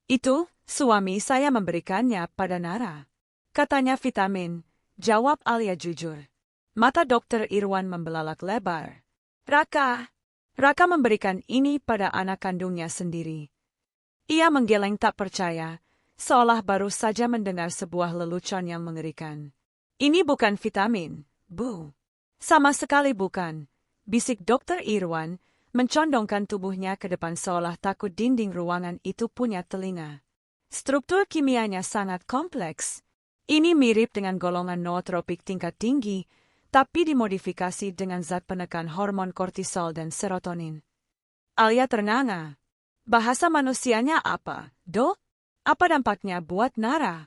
Itu, suami saya memberikannya pada Nara. Katanya vitamin, jawab Alia jujur. Mata Dokter Irwan membelalak lebar. Raka memberikan ini pada anak kandungnya sendiri. Ia menggeleng tak percaya, seolah baru saja mendengar sebuah lelucon yang mengerikan. Ini bukan vitamin, Bu. Sama sekali bukan, bisik Dokter Irwan, mencondongkan tubuhnya ke depan seolah takut dinding ruangan itu punya telinga. Struktur kimianya sangat kompleks. Ini mirip dengan golongan nootropik tingkat tinggi, tapi dimodifikasi dengan zat penekan hormon kortisol dan serotonin. Alia ternganga. Bahasa manusianya apa, Dok? Apa dampaknya buat Nara?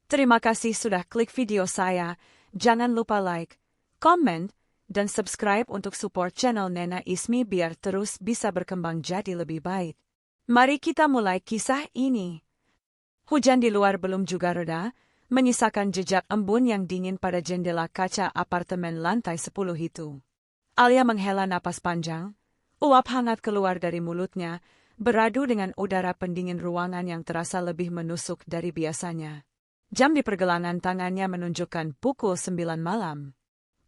Terima kasih sudah klik video saya. Jangan lupa like, komen, dan subscribe untuk support channel Nena Ismi biar terus bisa berkembang jadi lebih baik. Mari kita mulai kisah ini. Hujan di luar belum juga reda, menyisakan jejak embun yang dingin pada jendela kaca apartemen lantai 10 itu. Alia menghela napas panjang, uap hangat keluar dari mulutnya, beradu dengan udara pendingin ruangan yang terasa lebih menusuk dari biasanya. Jam di pergelangan tangannya menunjukkan pukul 9 malam.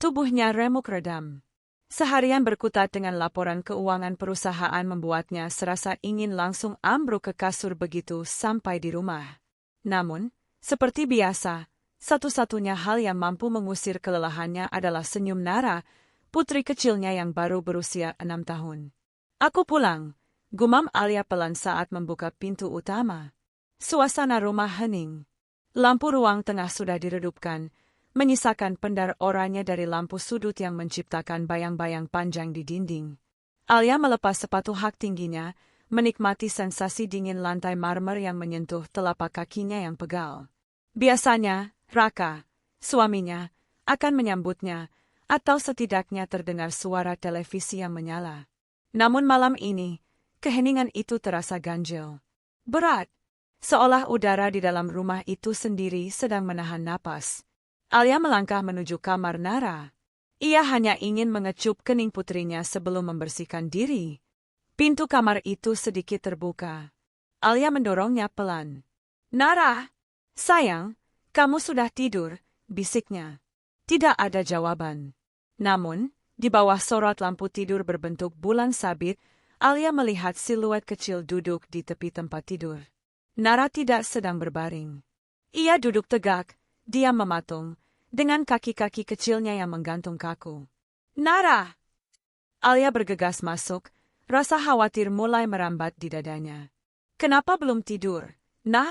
Tubuhnya remuk redam. Seharian berkutat dengan laporan keuangan perusahaan membuatnya serasa ingin langsung ambruk ke kasur begitu sampai di rumah. Namun, seperti biasa, satu-satunya hal yang mampu mengusir kelelahannya adalah senyum Nara, putri kecilnya yang baru berusia 6 tahun. Aku pulang, gumam Alia pelan saat membuka pintu utama. Suasana rumah hening. Lampu ruang tengah sudah diredupkan, menyisakan pendar oranye dari lampu sudut yang menciptakan bayang-bayang panjang di dinding. Alia melepas sepatu hak tingginya, menikmati sensasi dingin lantai marmer yang menyentuh telapak kakinya yang pegal. Biasanya, Raka, suaminya, akan menyambutnya, atau setidaknya terdengar suara televisi yang menyala. Namun malam ini, keheningan itu terasa ganjil. Berat, seolah udara di dalam rumah itu sendiri sedang menahan napas. Alia melangkah menuju kamar Nara. Ia hanya ingin mengecup kening putrinya sebelum membersihkan diri. Pintu kamar itu sedikit terbuka. Alia mendorongnya pelan. Nara, sayang, kamu sudah tidur, bisiknya. Tidak ada jawaban. Namun, di bawah sorot lampu tidur berbentuk bulan sabit, Alia melihat siluet kecil duduk di tepi tempat tidur. Nara tidak sedang berbaring. Ia duduk tegak, diam mematung, dengan kaki-kaki kecilnya yang menggantung kaku. Nara! Alia bergegas masuk, rasa khawatir mulai merambat di dadanya. Kenapa belum tidur, Nah?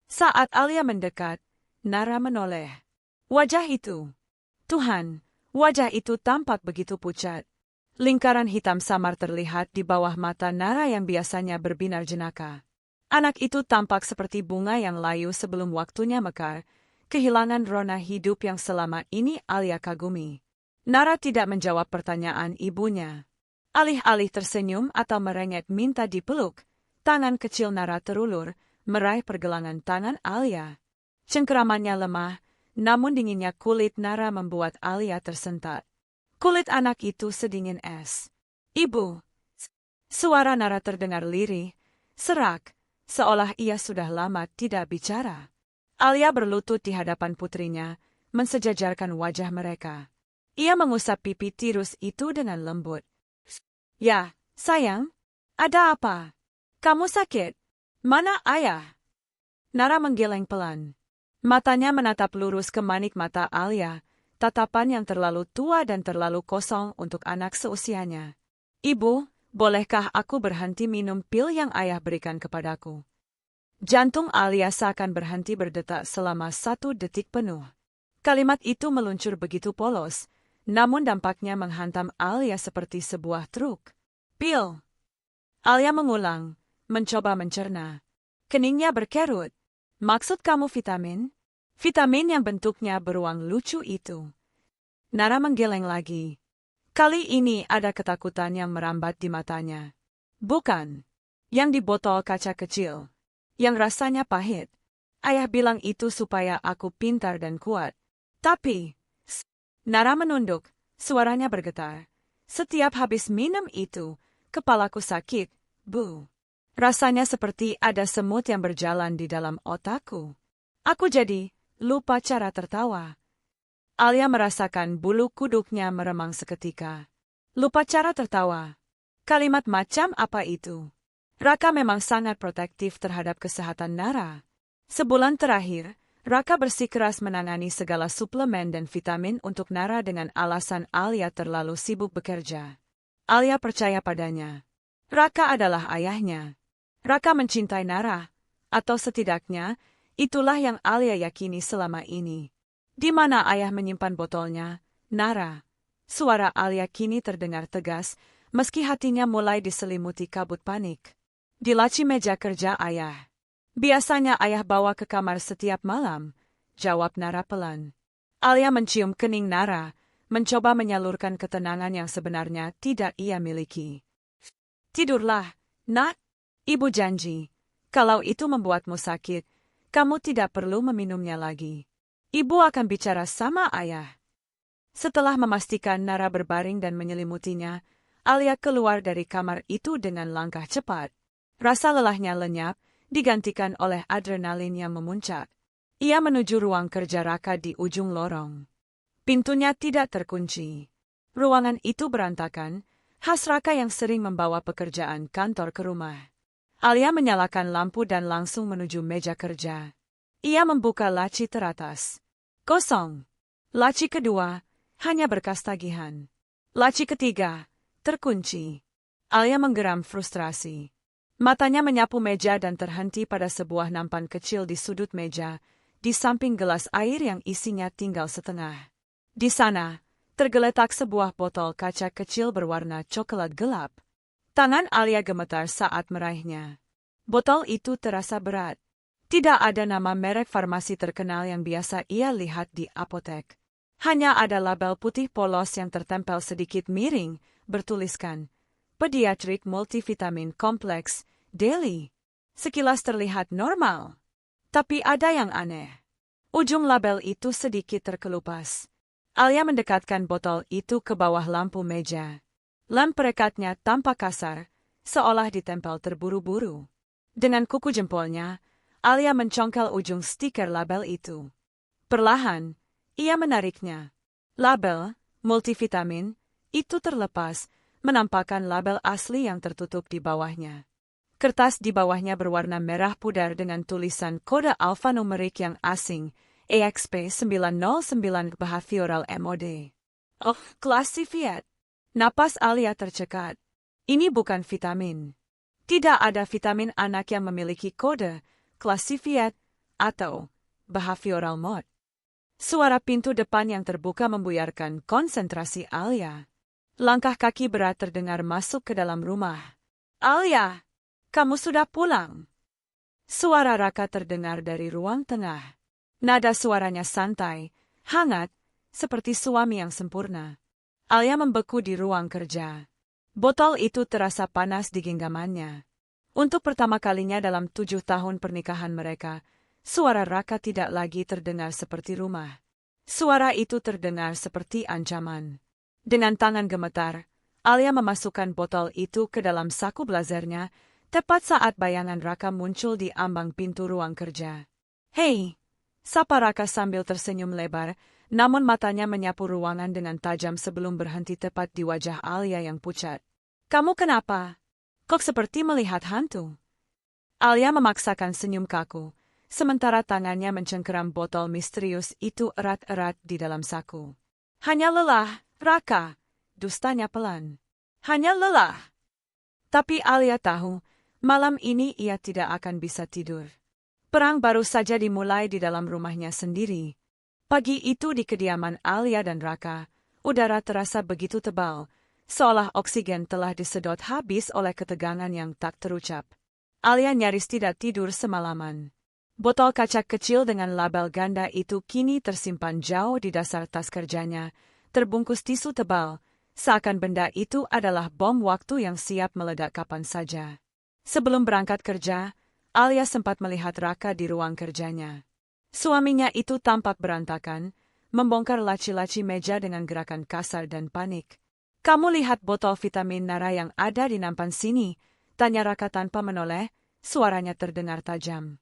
Saat Alia mendekat, Nara menoleh. Wajah itu. Tuhan, wajah itu tampak begitu pucat. Lingkaran hitam samar terlihat di bawah mata Nara yang biasanya berbinar jenaka. Anak itu tampak seperti bunga yang layu sebelum waktunya mekar, kehilangan rona hidup yang selama ini Alia kagumi. Nara tidak menjawab pertanyaan ibunya. Alih-alih tersenyum atau merengek minta dipeluk, tangan kecil Nara terulur, meraih pergelangan tangan Alia. Cengkeramannya lemah, namun dinginnya kulit Nara membuat Alia tersentak. Kulit anak itu sedingin es. Ibu! Suara Nara terdengar lirih, serak, seolah ia sudah lama tidak bicara. Alia berlutut di hadapan putrinya, mensejajarkan wajah mereka. Ia mengusap pipi tirus itu dengan lembut. Ya, sayang, ada apa? Kamu sakit? Mana ayah? Nara menggeleng pelan. Matanya menatap lurus ke manik mata Alia, tatapan yang terlalu tua dan terlalu kosong untuk anak seusianya. Ibu, bolehkah aku berhenti minum pil yang ayah berikan kepadaku? Jantung Alia seakan berhenti berdetak selama 1 detik penuh. Kalimat itu meluncur begitu polos, namun dampaknya menghantam Alia seperti sebuah truk. Pil. Alia mengulang, mencoba mencerna. Keningnya berkerut. Maksud kamu vitamin? Vitamin yang bentuknya beruang lucu itu. Nara menggeleng lagi. Kali ini ada ketakutan yang merambat di matanya. Bukan. Yang di botol kaca kecil. Yang rasanya pahit. Ayah bilang itu supaya aku pintar dan kuat. Tapi... Nara menunduk, suaranya bergetar. Setiap habis minum itu, kepalaku sakit, Bu. Rasanya seperti ada semut yang berjalan di dalam otakku. Aku jadi lupa cara tertawa. Alia merasakan bulu kuduknya meremang seketika. Lupa cara tertawa. Kalimat macam apa itu? Raka memang sangat protektif terhadap kesehatan Nara. Sebulan terakhir, Raka bersikeras menangani segala suplemen dan vitamin untuk Nara dengan alasan Alia terlalu sibuk bekerja. Alia percaya padanya. Raka adalah ayahnya. Raka mencintai Nara, atau setidaknya, itulah yang Alia yakini selama ini. Di mana ayah menyimpan botolnya, Nara? Suara Alia kini terdengar tegas, meski hatinya mulai diselimuti kabut panik. Di laci meja kerja ayah. Biasanya ayah bawa ke kamar setiap malam, jawab Nara pelan. Alia mencium kening Nara, mencoba menyalurkan ketenangan yang sebenarnya tidak ia miliki. Tidurlah, nak. Ibu janji, kalau itu membuatmu sakit, kamu tidak perlu meminumnya lagi. Ibu akan bicara sama ayah. Setelah memastikan Nara berbaring dan menyelimutinya, Alia keluar dari kamar itu dengan langkah cepat. Rasa lelahnya lenyap, digantikan oleh adrenalin yang memuncak. Ia menuju ruang kerja Raka di ujung lorong. Pintunya tidak terkunci. Ruangan itu berantakan, khas Raka yang sering membawa pekerjaan kantor ke rumah. Alia menyalakan lampu dan langsung menuju meja kerja. Ia membuka laci teratas. Kosong. Laci kedua, hanya berkas tagihan. Laci ketiga, terkunci. Alia menggeram frustrasi. Matanya menyapu meja dan terhenti pada sebuah nampan kecil di sudut meja, di samping gelas air yang isinya tinggal setengah. Di sana, tergeletak sebuah botol kaca kecil berwarna coklat gelap. Tangan Alia gemetar saat meraihnya. Botol itu terasa berat. Tidak ada nama merek farmasi terkenal yang biasa ia lihat di apotek. Hanya ada label putih polos yang tertempel sedikit miring, bertuliskan Pediatric Multivitamin Complex, Daily. Sekilas terlihat normal. Tapi ada yang aneh. Ujung label itu sedikit terkelupas. Alia mendekatkan botol itu ke bawah lampu meja. Lem perekatnya tampak kasar, seolah ditempel terburu-buru. Dengan kuku jempolnya, Alia mencongkel ujung stiker label itu. Perlahan, ia menariknya. Label, multivitamin, itu terlepas, menampakkan label asli yang tertutup di bawahnya. Kertas di bawahnya berwarna merah pudar dengan tulisan kode alfanumerik yang asing, EXP909 Behavioral MOD. Oh, klasifiat. Napas Alia tercekat. Ini bukan vitamin. Tidak ada vitamin anak yang memiliki kode, klasifiat, atau behavioral mode. Suara pintu depan yang terbuka membuyarkan konsentrasi Alia. Langkah kaki berat terdengar masuk ke dalam rumah. Alia, kamu sudah pulang. Suara Raka terdengar dari ruang tengah. Nada suaranya santai, hangat, seperti suami yang sempurna. Alia membeku di ruang kerja. Botol itu terasa panas di genggamannya. Untuk pertama kalinya dalam 7 tahun pernikahan mereka, suara Raka tidak lagi terdengar seperti rumah. Suara itu terdengar seperti ancaman. Dengan tangan gemetar, Alia memasukkan botol itu ke dalam saku blazernya, tepat saat bayangan Raka muncul di ambang pintu ruang kerja. Hei, sapa Raka sambil tersenyum lebar, namun matanya menyapu ruangan dengan tajam sebelum berhenti tepat di wajah Alia yang pucat. Kamu kenapa? Kok seperti melihat hantu? Alia memaksakan senyum kaku, sementara tangannya mencengkeram botol misterius itu erat-erat di dalam saku. Hanya lelah, Raka, dustanya pelan. Hanya lelah. Tapi Alia tahu, malam ini ia tidak akan bisa tidur. Perang baru saja dimulai di dalam rumahnya sendiri. Pagi itu di kediaman Alia dan Raka, udara terasa begitu tebal, seolah oksigen telah disedot habis oleh ketegangan yang tak terucap. Alia nyaris tidak tidur semalaman. Botol kaca kecil dengan label ganda itu kini tersimpan jauh di dasar tas kerjanya, terbungkus tisu tebal, seakan benda itu adalah bom waktu yang siap meledak kapan saja. Sebelum berangkat kerja, Alia sempat melihat Raka di ruang kerjanya. Suaminya itu tampak berantakan, membongkar laci-laci meja dengan gerakan kasar dan panik. Kamu lihat botol vitamin Nara yang ada di nampan sini, Tanya Raka tanpa menoleh, suaranya terdengar tajam.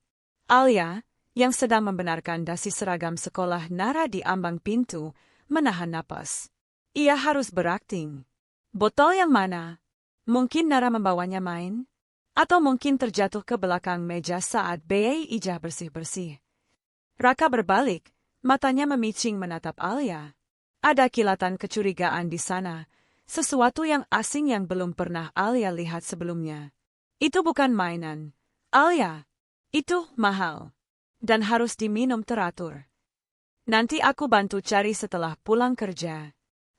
Alia, yang sedang membenarkan dasi seragam sekolah Nara di ambang pintu, menahan napas. Ia harus berakting. Botol yang mana? Mungkin Nara membawanya main? Atau mungkin terjatuh ke belakang meja saat Bei Ijah bersih-bersih. Raka berbalik, matanya memicing menatap Alia. Ada kilatan kecurigaan di sana, sesuatu yang asing yang belum pernah Alia lihat sebelumnya. Itu bukan mainan, Alia. Itu mahal. Dan harus diminum teratur. Nanti aku bantu cari setelah pulang kerja.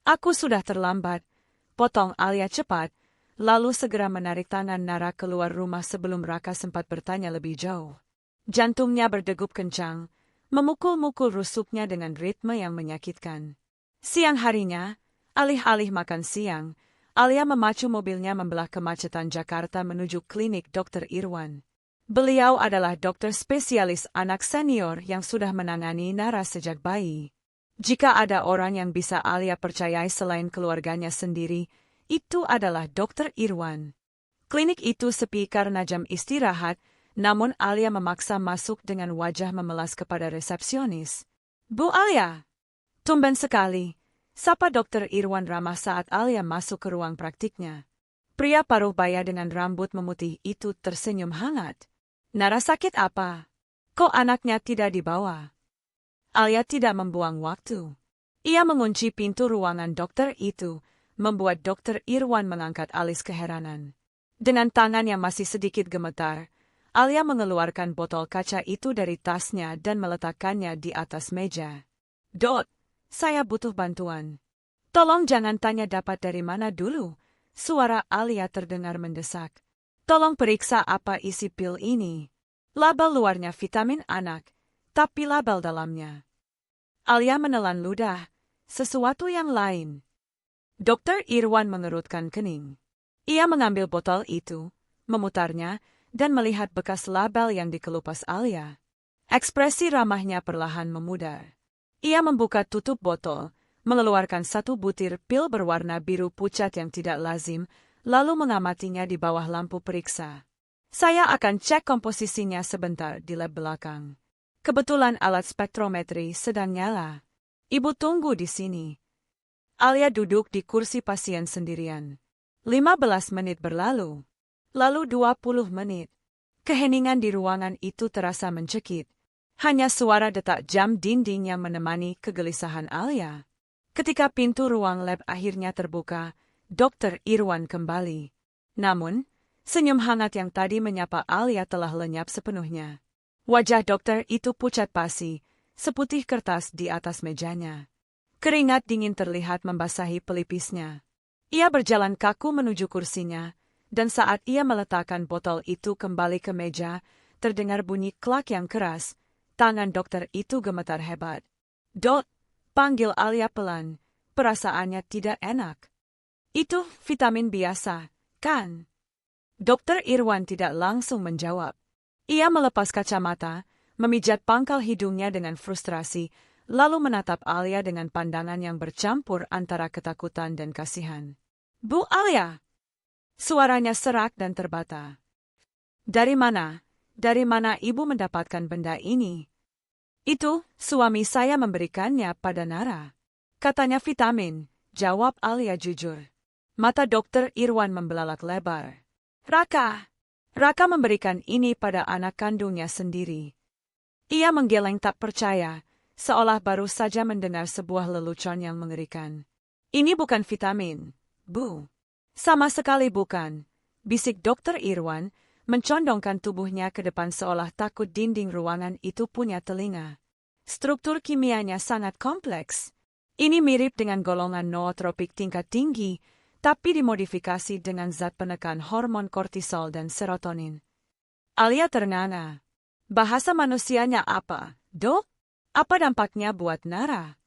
Aku sudah terlambat, potong Alia cepat, lalu segera menarik tangan Nara keluar rumah sebelum Raka sempat bertanya lebih jauh. Jantungnya berdegup kencang, memukul-mukul rusuknya dengan ritme yang menyakitkan. Siang harinya, alih-alih makan siang, Alia memacu mobilnya membelah kemacetan Jakarta menuju klinik Dr. Irwan. Beliau adalah dokter spesialis anak senior yang sudah menangani Nara sejak bayi. Jika ada orang yang bisa Alia percayai selain keluarganya sendiri, itu adalah Dr. Irwan. Klinik itu sepi karena jam istirahat, namun Alia memaksa masuk dengan wajah memelas kepada resepsionis. Bu Alia! Tumben sekali, sapa Dr. Irwan ramah saat Alia masuk ke ruang praktiknya. Pria paruh baya dengan rambut memutih itu tersenyum hangat. Nara sakit apa? Kok anaknya tidak dibawa? Alia tidak membuang waktu. Ia mengunci pintu ruangan dokter itu, membuat Dr. Irwan mengangkat alis keheranan. Dengan tangan yang masih sedikit gemetar, Alia mengeluarkan botol kaca itu dari tasnya dan meletakkannya di atas meja. Dot, saya butuh bantuan. Tolong jangan tanya dapat dari mana dulu. Suara Alia terdengar mendesak. Tolong periksa apa isi pil ini. Label luarnya vitamin anak, tapi label dalamnya. Alia menelan ludah, sesuatu yang lain. Dr. Irwan mengerutkan kening. Ia mengambil botol itu, memutarnya, dan melihat bekas label yang dikelupas Alia. Ekspresi ramahnya perlahan memudar. Ia membuka tutup botol, mengeluarkan satu butir pil berwarna biru pucat yang tidak lazim, lalu mengamatinya di bawah lampu periksa. Saya akan cek komposisinya sebentar di lab belakang. Kebetulan alat spektrometri sedang nyala. Ibu tunggu di sini. Alia duduk di kursi pasien sendirian. 15 menit berlalu. Lalu 20 menit. Keheningan di ruangan itu terasa mencekik. Hanya suara detak jam dinding yang menemani kegelisahan Alia. Ketika pintu ruang lab akhirnya terbuka, Dr. Irwan kembali. Namun, senyum hangat yang tadi menyapa Alia telah lenyap sepenuhnya. Wajah dokter itu pucat pasi, seputih kertas di atas mejanya. Keringat dingin terlihat membasahi pelipisnya. Ia berjalan kaku menuju kursinya, dan saat ia meletakkan botol itu kembali ke meja, terdengar bunyi klak yang keras. Tangan dokter itu gemetar hebat. Dot, panggil Alia pelan, perasaannya tidak enak. Itu vitamin biasa, kan? Dr. Irwan tidak langsung menjawab. Ia melepas kacamata, memijat pangkal hidungnya dengan frustrasi, lalu menatap Alia dengan pandangan yang bercampur antara ketakutan dan kasihan. Bu Alia! Suaranya serak dan terbata. Dari mana? Dari mana ibu mendapatkan benda ini? Itu, suami saya memberikannya pada Nara. Katanya vitamin, jawab Alia jujur. Mata Dr. Irwan membelalak lebar. Raka! Raka memberikan ini pada anak kandungnya sendiri. Ia menggeleng tak percaya, seolah baru saja mendengar sebuah lelucon yang mengerikan. Ini bukan vitamin, Bu. Sama sekali bukan, bisik Dr. Irwan, mencondongkan tubuhnya ke depan seolah takut dinding ruangan itu punya telinga. Struktur kimianya sangat kompleks. Ini mirip dengan golongan nootropik tingkat tinggi, tapi dimodifikasi dengan zat penekan hormon kortisol dan serotonin. Alia ternganga. Bahasa manusianya apa, Dok? Apa dampaknya buat Nara?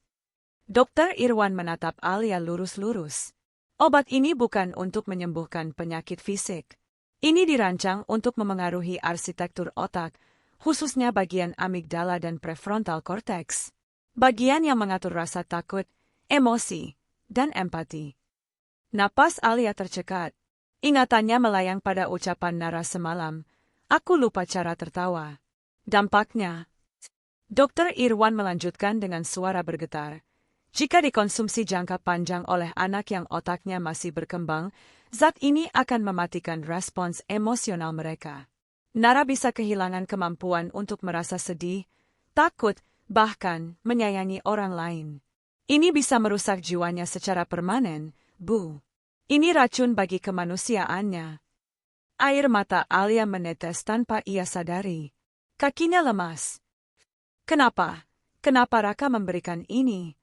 Dr. Irwan menatap Alia lurus-lurus. Obat ini bukan untuk menyembuhkan penyakit fisik. Ini dirancang untuk memengaruhi arsitektur otak, khususnya bagian amigdala dan prefrontal cortex. Bagian yang mengatur rasa takut, emosi, dan empati. Napas Alia tercekat. Ingatannya melayang pada ucapan Nara semalam. Aku lupa cara tertawa. Dampaknya, Dokter Irwan melanjutkan dengan suara bergetar. Jika dikonsumsi jangka panjang oleh anak yang otaknya masih berkembang, zat ini akan mematikan respons emosional mereka. Nara bisa kehilangan kemampuan untuk merasa sedih, takut, bahkan menyayangi orang lain. Ini bisa merusak jiwanya secara permanen, Bu. Ini racun bagi kemanusiaannya. Air mata Alia menetes tanpa ia sadari. Kakinya lemas. Kenapa? Kenapa Raka memberikan ini?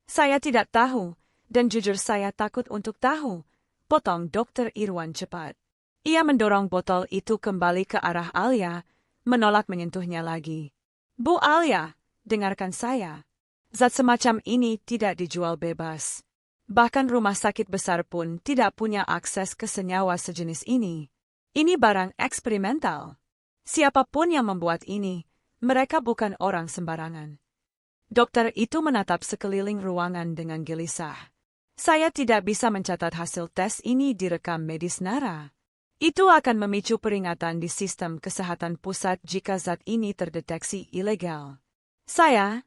Saya tidak tahu, dan jujur saya takut untuk tahu, potong Dokter Irwan cepat. Ia mendorong botol itu kembali ke arah Alia, menolak menyentuhnya lagi. Bu Alia, dengarkan saya. Zat semacam ini tidak dijual bebas. Bahkan rumah sakit besar pun tidak punya akses ke senyawa sejenis ini. Ini barang eksperimental. Siapapun yang membuat ini, mereka bukan orang sembarangan. Dokter itu menatap sekeliling ruangan dengan gelisah. Saya tidak bisa mencatat hasil tes ini di rekam medis Nara. Itu akan memicu peringatan di sistem kesehatan pusat jika zat ini terdeteksi ilegal. Saya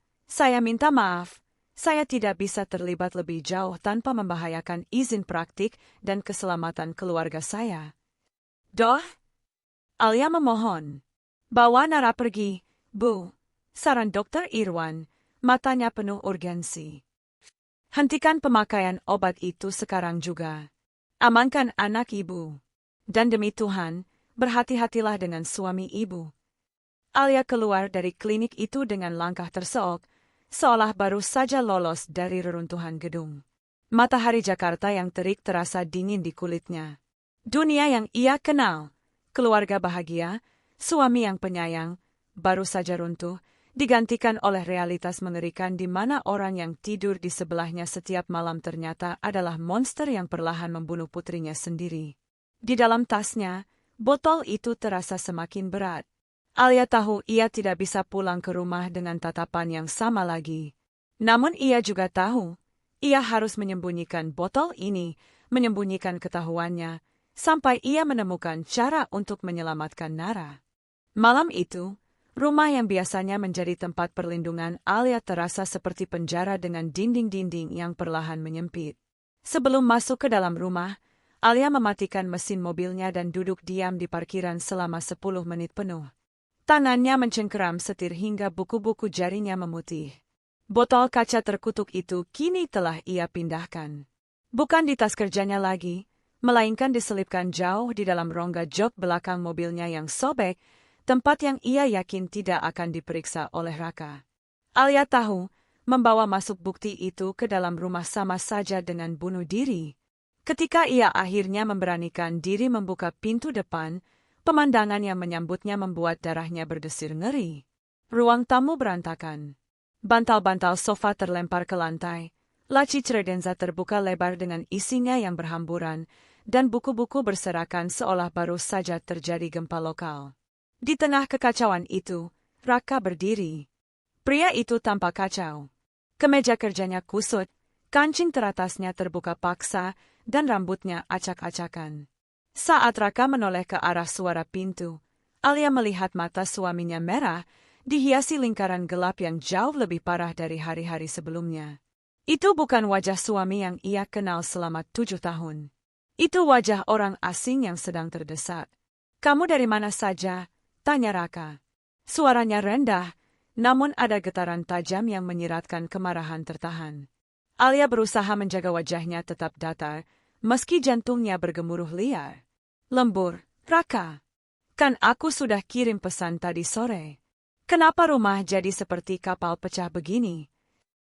minta maaf. Saya tidak bisa terlibat lebih jauh tanpa membahayakan izin praktik dan keselamatan keluarga saya. Doh? Alia memohon. Bawa Nara pergi, Bu. Saran Dokter Irwan, matanya penuh urgensi. Hentikan pemakaian obat itu sekarang juga. Amankan anak ibu. Dan demi Tuhan, berhati-hatilah dengan suami ibu. Alia keluar dari klinik itu dengan langkah terseok, seolah baru saja lolos dari reruntuhan gedung. Matahari Jakarta yang terik terasa dingin di kulitnya. Dunia yang ia kenal, keluarga bahagia, suami yang penyayang, baru saja runtuh, digantikan oleh realitas mengerikan di mana orang yang tidur di sebelahnya setiap malam ternyata adalah monster yang perlahan membunuh putrinya sendiri. Di dalam tasnya, botol itu terasa semakin berat. Alia tahu ia tidak bisa pulang ke rumah dengan tatapan yang sama lagi. Namun ia juga tahu, ia harus menyembunyikan botol ini, menyembunyikan ketahuannya, sampai ia menemukan cara untuk menyelamatkan Nara. Malam itu, rumah yang biasanya menjadi tempat perlindungan Alia terasa seperti penjara dengan dinding-dinding yang perlahan menyempit. Sebelum masuk ke dalam rumah, Alia mematikan mesin mobilnya dan duduk diam di parkiran selama 10 menit penuh. Tangannya mencengkeram setir hingga buku-buku jarinya memutih. Botol kaca terkutuk itu kini telah ia pindahkan. Bukan di tas kerjanya lagi, melainkan diselipkan jauh di dalam rongga jok belakang mobilnya yang sobek, tempat yang ia yakin tidak akan diperiksa oleh Raka. Alia tahu, membawa masuk bukti itu ke dalam rumah sama saja dengan bunuh diri. Ketika ia akhirnya memberanikan diri membuka pintu depan, pemandangan yang menyambutnya membuat darahnya berdesir ngeri. Ruang tamu berantakan. Bantal-bantal sofa terlempar ke lantai, laci credenza terbuka lebar dengan isinya yang berhamburan, dan buku-buku berserakan seolah baru saja terjadi gempa lokal. Di tengah kekacauan itu, Raka berdiri. Pria itu tampak kacau. Kemeja kerjanya kusut, kancing teratasnya terbuka paksa, dan rambutnya acak-acakan. Saat Raka menoleh ke arah suara pintu, Alia melihat mata suaminya merah, dihiasi lingkaran gelap yang jauh lebih parah dari hari-hari sebelumnya. Itu bukan wajah suami yang ia kenal selama 7 tahun. Itu wajah orang asing yang sedang terdesak. "Kamu dari mana saja?" tanya Raka. Suaranya rendah, namun ada getaran tajam yang menyiratkan kemarahan tertahan. Alia berusaha menjaga wajahnya tetap datar, meski jantungnya bergemuruh liar. "Lembur, Raka. Kan aku sudah kirim pesan tadi sore. Kenapa rumah jadi seperti kapal pecah begini?"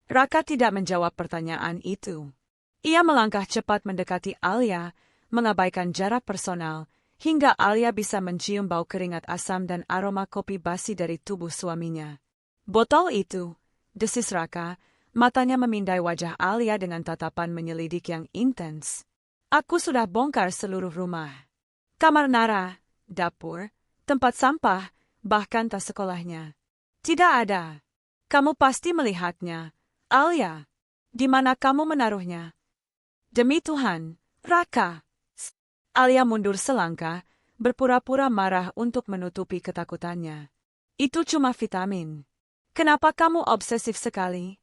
Raka tidak menjawab pertanyaan itu. Ia melangkah cepat mendekati Alia, mengabaikan jarak personal, hingga Alia bisa mencium bau keringat asam dan aroma kopi basi dari tubuh suaminya. "Botol itu," desis Raka, matanya memindai wajah Alia dengan tatapan menyelidik yang intens. "Aku sudah bongkar seluruh rumah. Kamar Nara, dapur, tempat sampah, bahkan tas sekolahnya. Tidak ada. Kamu pasti melihatnya. Alia, di mana kamu menaruhnya?" "Demi Tuhan, Raka." Alia mundur selangkah, berpura-pura marah untuk menutupi ketakutannya. Itu cuma vitamin. Kenapa kamu obsesif sekali?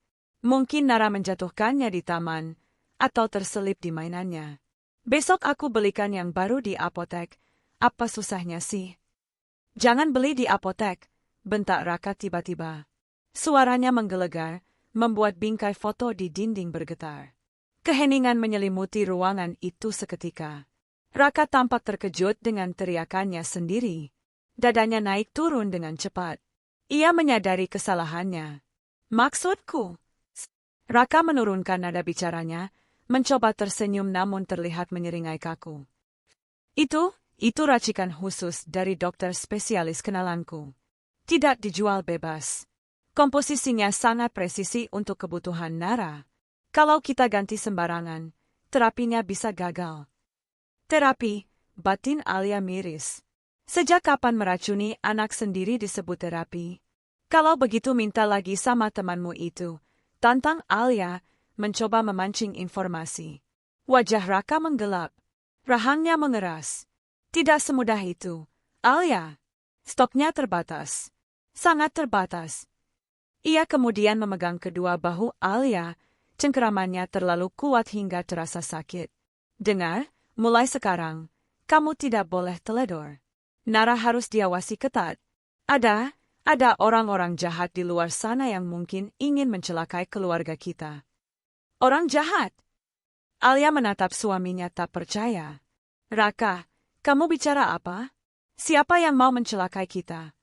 Mungkin Nara menjatuhkannya di taman, atau terselip di mainannya. Besok aku belikan yang baru di apotek. Apa susahnya sih? Jangan beli di apotek, bentak Raka tiba-tiba. Suaranya menggelegar, membuat bingkai foto di dinding bergetar. Keheningan menyelimuti ruangan itu seketika. Raka tampak terkejut dengan teriakannya sendiri. Dadanya naik turun dengan cepat. Ia menyadari kesalahannya. Maksudku? Raka menurunkan nada bicaranya, mencoba tersenyum namun terlihat menyeringai kaku. Itu racikan khusus dari dokter spesialis kenalanku. Tidak dijual bebas. Komposisinya sangat presisi untuk kebutuhan Nara. Kalau kita ganti sembarangan, terapinya bisa gagal. Terapi, batin Alia miris. Sejak kapan meracuni anak sendiri disebut terapi? Kalau begitu minta lagi sama temanmu itu. Tantang Alia, mencoba memancing informasi. Wajah Raka menggelap. Rahangnya mengeras. Tidak semudah itu, Alia. Stoknya terbatas. Sangat terbatas. Ia kemudian memegang kedua bahu Alia. Cengkeramannya terlalu kuat hingga terasa sakit. Dengar, mulai sekarang, kamu tidak boleh teledor. Nara harus diawasi ketat. Ada orang-orang jahat di luar sana yang mungkin ingin mencelakai keluarga kita. Orang jahat? Alia menatap suaminya tak percaya. Raka, kamu bicara apa? Siapa yang mau mencelakai kita?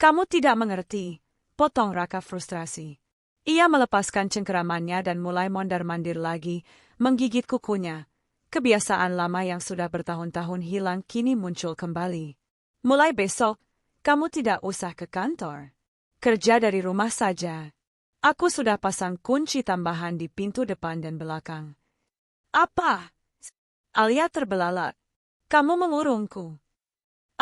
Kamu tidak mengerti, potong Raka frustrasi. Ia melepaskan cengkeramannya dan mulai mondar-mandir lagi, menggigit kukunya. Kebiasaan lama yang sudah bertahun-tahun hilang kini muncul kembali. Mulai besok, kamu tidak usah ke kantor. Kerja dari rumah saja. Aku sudah pasang kunci tambahan di pintu depan dan belakang. Apa? Alia terbelalak. Kamu mengurungku.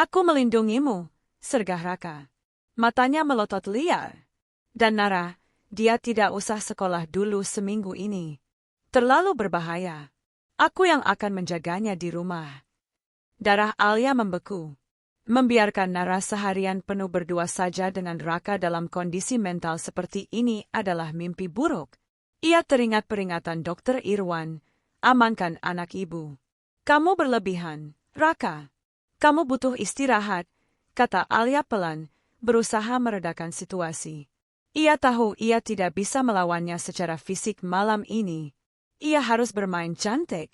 Aku melindungimu, sergah Raka. Matanya melotot liar. Dan Nara, dia tidak usah sekolah dulu seminggu ini. Terlalu berbahaya. Aku yang akan menjaganya di rumah. Darah Alia membeku. Membiarkan Nara seharian penuh berdua saja dengan Raka dalam kondisi mental seperti ini adalah mimpi buruk. Ia teringat peringatan Dokter Irwan, amankan anak ibu. Kamu berlebihan, Raka. Kamu butuh istirahat, kata Alia pelan, berusaha meredakan situasi. Ia tahu ia tidak bisa melawannya secara fisik malam ini. Ia harus bermain cantik.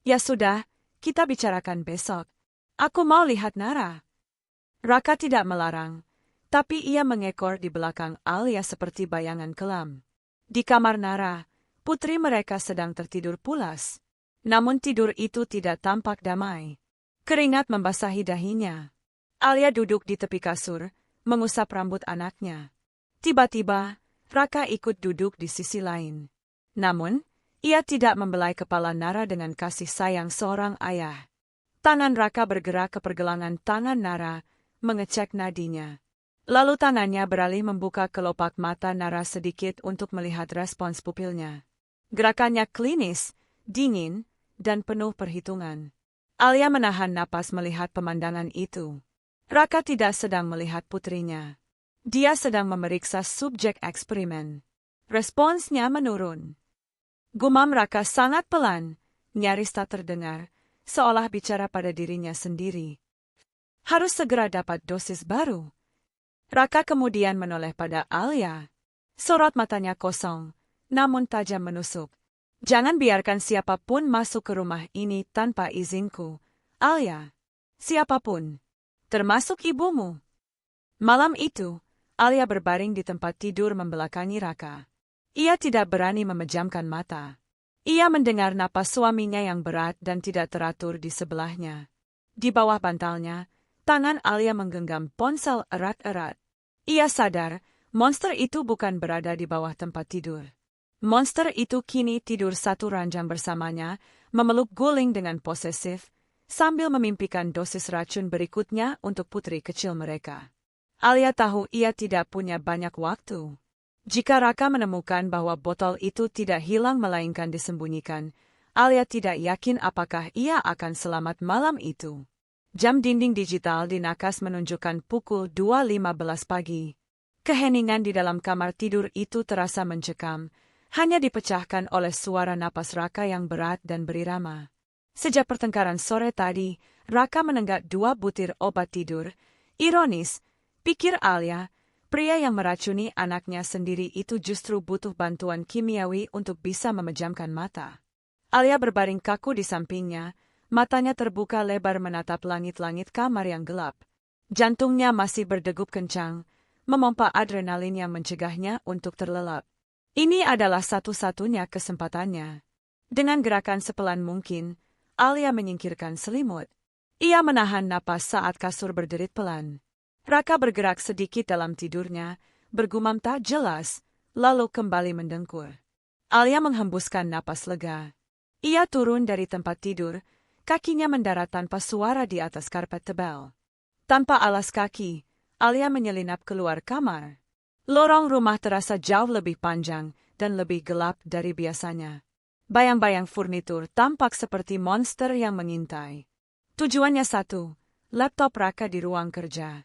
Ya sudah, kita bicarakan besok. Aku mau lihat Nara. Raka tidak melarang, tapi ia mengekor di belakang Alia seperti bayangan kelam. Di kamar Nara, putri mereka sedang tertidur pulas. Namun tidur itu tidak tampak damai. Keringat membasahi dahinya. Alia duduk di tepi kasur, mengusap rambut anaknya. Tiba-tiba, Raka ikut duduk di sisi lain. Namun, ia tidak membelai kepala Nara dengan kasih sayang seorang ayah. Tangan Raka bergerak ke pergelangan tangan Nara, mengecek nadinya. Lalu tangannya beralih membuka kelopak mata Nara sedikit untuk melihat respons pupilnya. Gerakannya klinis, dingin, dan penuh perhitungan. Alia menahan napas melihat pemandangan itu. Raka tidak sedang melihat putrinya. Dia sedang memeriksa subjek eksperimen. Responsnya menurun. Gumam Raka sangat pelan, nyaris tak terdengar, seolah bicara pada dirinya sendiri. Harus segera dapat dosis baru. Raka kemudian menoleh pada Alia. Sorot matanya kosong, namun tajam menusuk. Jangan biarkan siapapun masuk ke rumah ini tanpa izinku, Alia. Siapapun. Termasuk ibumu. Malam itu, Alia berbaring di tempat tidur membelakangi Raka. Ia tidak berani memejamkan mata. Ia mendengar napas suaminya yang berat dan tidak teratur di sebelahnya. Di bawah bantalnya, tangan Alia menggenggam ponsel erat-erat. Ia sadar, monster itu bukan berada di bawah tempat tidur. Monster itu kini tidur satu ranjang bersamanya, memeluk guling dengan posesif, sambil memimpikan dosis racun berikutnya untuk putri kecil mereka. Alia tahu ia tidak punya banyak waktu. Jika Raka menemukan bahwa botol itu tidak hilang melainkan disembunyikan, Alia tidak yakin apakah ia akan selamat malam itu. Jam dinding digital di Nakas menunjukkan pukul 2.15 pagi. Keheningan di dalam kamar tidur itu terasa mencekam, hanya dipecahkan oleh suara napas Raka yang berat dan berirama. Sejak pertengkaran sore tadi, Raka menenggak 2 butir obat tidur. Ironis, pikir Alia, pria yang meracuni anaknya sendiri itu justru butuh bantuan kimiawi untuk bisa memejamkan mata. Alia berbaring kaku di sampingnya, matanya terbuka lebar menatap langit-langit kamar yang gelap. Jantungnya masih berdegup kencang, memompa adrenalin yang mencegahnya untuk terlelap. Ini adalah satu-satunya kesempatannya. Dengan gerakan sepelan mungkin, Alia menyingkirkan selimut. Ia menahan napas saat kasur berderit pelan. Raka bergerak sedikit dalam tidurnya, bergumam tak jelas, lalu kembali mendengkur. Alia menghembuskan napas lega. Ia turun dari tempat tidur, kakinya mendarat tanpa suara di atas karpet tebal. Tanpa alas kaki, Alia menyelinap keluar kamar. Lorong rumah terasa jauh lebih panjang dan lebih gelap dari biasanya. Bayang-bayang furnitur tampak seperti monster yang mengintai. Tujuannya satu, laptop Raka di ruang kerja.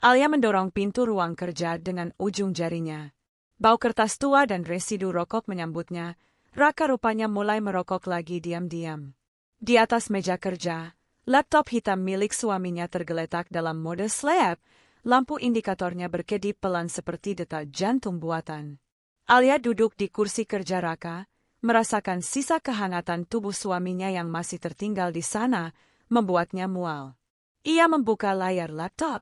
Alia mendorong pintu ruang kerja dengan ujung jarinya. Bau kertas tua dan residu rokok menyambutnya. Raka rupanya mulai merokok lagi diam-diam. Di atas meja kerja, laptop hitam milik suaminya tergeletak dalam mode sleep, lampu indikatornya berkedip pelan seperti detak jantung buatan. Alia duduk di kursi kerja Raka, merasakan sisa kehangatan tubuh suaminya yang masih tertinggal di sana, membuatnya mual. Ia membuka layar laptop.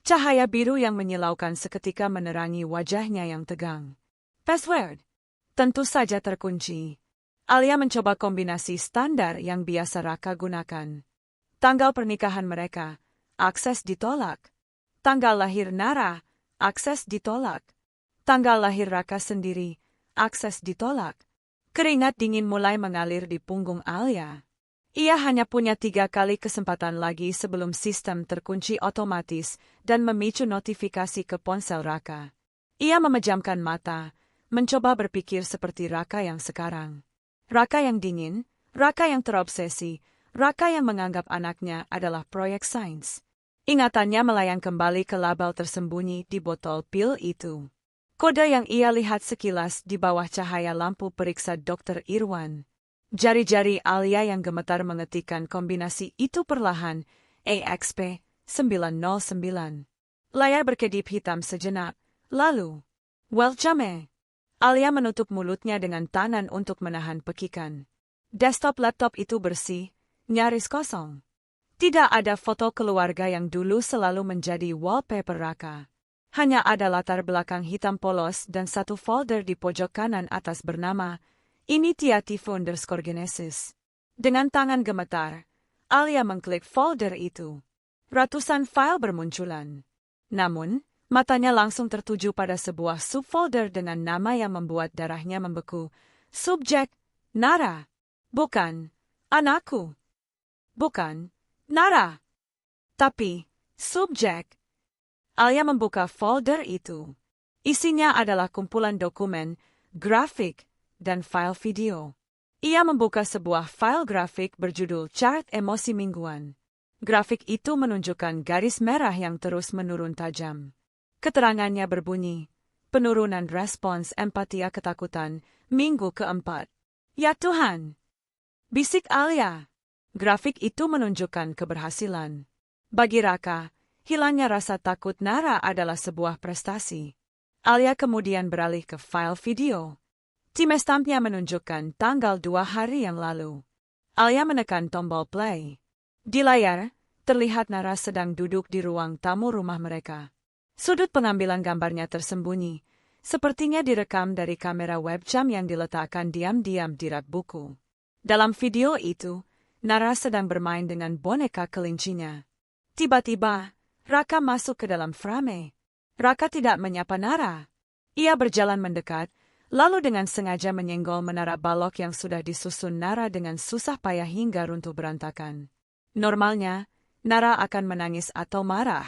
Cahaya biru yang menyilaukan seketika menerangi wajahnya yang tegang. Password tentu saja terkunci. Alia mencoba kombinasi standar yang biasa Raka gunakan. Tanggal pernikahan mereka, akses ditolak. Tanggal lahir Nara, akses ditolak. Tanggal lahir Raka sendiri, akses ditolak. Keringat dingin mulai mengalir di punggung Alia. Ia hanya punya 3 kali kesempatan lagi sebelum sistem terkunci otomatis dan memicu notifikasi ke ponsel Raka. Ia memejamkan mata, mencoba berpikir seperti Raka yang sekarang. Raka yang dingin, Raka yang terobsesi, Raka yang menganggap anaknya adalah proyek sains. Ingatannya melayang kembali ke label tersembunyi di botol pil itu. Kode yang ia lihat sekilas di bawah cahaya lampu periksa Dr. Irwan. Jari-jari Alia yang gemetar mengetikkan kombinasi itu perlahan, EXP 909. Layar berkedip hitam sejenak, lalu, welcome. Alia menutup mulutnya dengan tangan untuk menahan pekikan. Desktop laptop itu bersih, nyaris kosong. Tidak ada foto keluarga yang dulu selalu menjadi wallpaper Raka. Hanya ada latar belakang hitam polos dan satu folder di pojok kanan atas bernama Initiative_Genesis. Dengan tangan gemetar, Alia mengklik folder itu. Ratusan file bermunculan. Namun, matanya langsung tertuju pada sebuah subfolder dengan nama yang membuat darahnya membeku. Subjek, Nara. Bukan, anakku. Bukan, Nara. Tapi, subjek. Alia membuka folder itu. Isinya adalah kumpulan dokumen, grafik, dan file video. Ia membuka sebuah file grafik berjudul Chart Emosi Mingguan. Grafik itu menunjukkan garis merah yang terus menurun tajam. Keterangannya berbunyi, penurunan respons empatia ketakutan, minggu keempat. Ya Tuhan! Bisik Alia. Grafik itu menunjukkan keberhasilan. Bagi Raka, hilangnya rasa takut Nara adalah sebuah prestasi. Alia kemudian beralih ke file video. Timestampnya menunjukkan tanggal 2 hari yang lalu. Alia menekan tombol play. Di layar, terlihat Nara sedang duduk di ruang tamu rumah mereka. Sudut pengambilan gambarnya tersembunyi, sepertinya direkam dari kamera webcam yang diletakkan diam-diam di rak buku. Dalam video itu, Nara sedang bermain dengan boneka kelincinya. Tiba-tiba, Raka masuk ke dalam frame. Raka tidak menyapa Nara. Ia berjalan mendekat, lalu dengan sengaja menyenggol menara balok yang sudah disusun Nara dengan susah payah hingga runtuh berantakan. Normalnya, Nara akan menangis atau marah.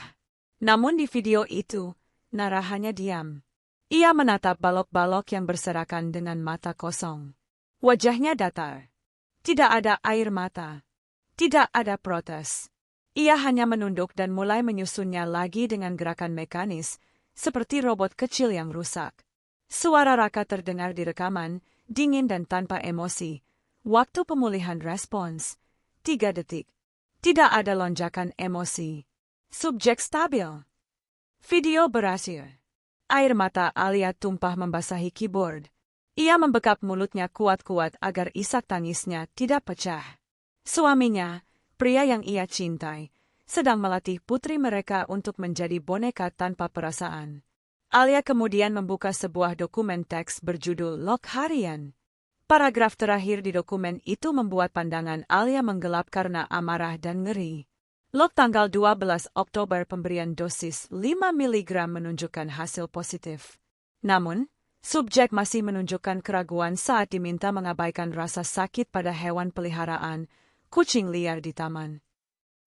Namun di video itu, Nara hanya diam. Ia menatap balok-balok yang berserakan dengan mata kosong. Wajahnya datar. Tidak ada air mata. Tidak ada protes. Ia hanya menunduk dan mulai menyusunnya lagi dengan gerakan mekanis, seperti robot kecil yang rusak. Suara Raka terdengar di rekaman, dingin dan tanpa emosi. Waktu pemulihan respons, 3 detik. Tidak ada lonjakan emosi. Subjek stabil. Video berhasil. Air mata Alia tumpah membasahi keyboard. Ia membekap mulutnya kuat-kuat agar isak tangisnya tidak pecah. Suaminya, pria yang ia cintai, sedang melatih putri mereka untuk menjadi boneka tanpa perasaan. Alia kemudian membuka sebuah dokumen teks berjudul Log Harian. Paragraf terakhir di dokumen itu membuat pandangan Alia menggelap karena amarah dan ngeri. Log tanggal 12 Oktober pemberian dosis 5 mg menunjukkan hasil positif. Namun, subjek masih menunjukkan keraguan saat diminta mengabaikan rasa sakit pada hewan peliharaan, kucing liar di taman.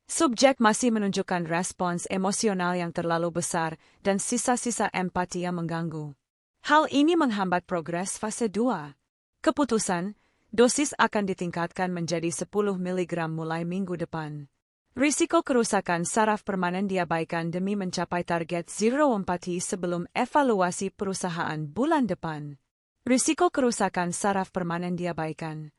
Subjek masih menunjukkan respons emosional yang terlalu besar dan sisa-sisa empati yang mengganggu. Hal ini menghambat progres fase 2. Keputusan, dosis akan ditingkatkan menjadi 10 mg mulai minggu depan. Risiko kerusakan saraf permanen diabaikan demi mencapai target zero empati sebelum evaluasi perusahaan bulan depan. Risiko kerusakan saraf permanen diabaikan.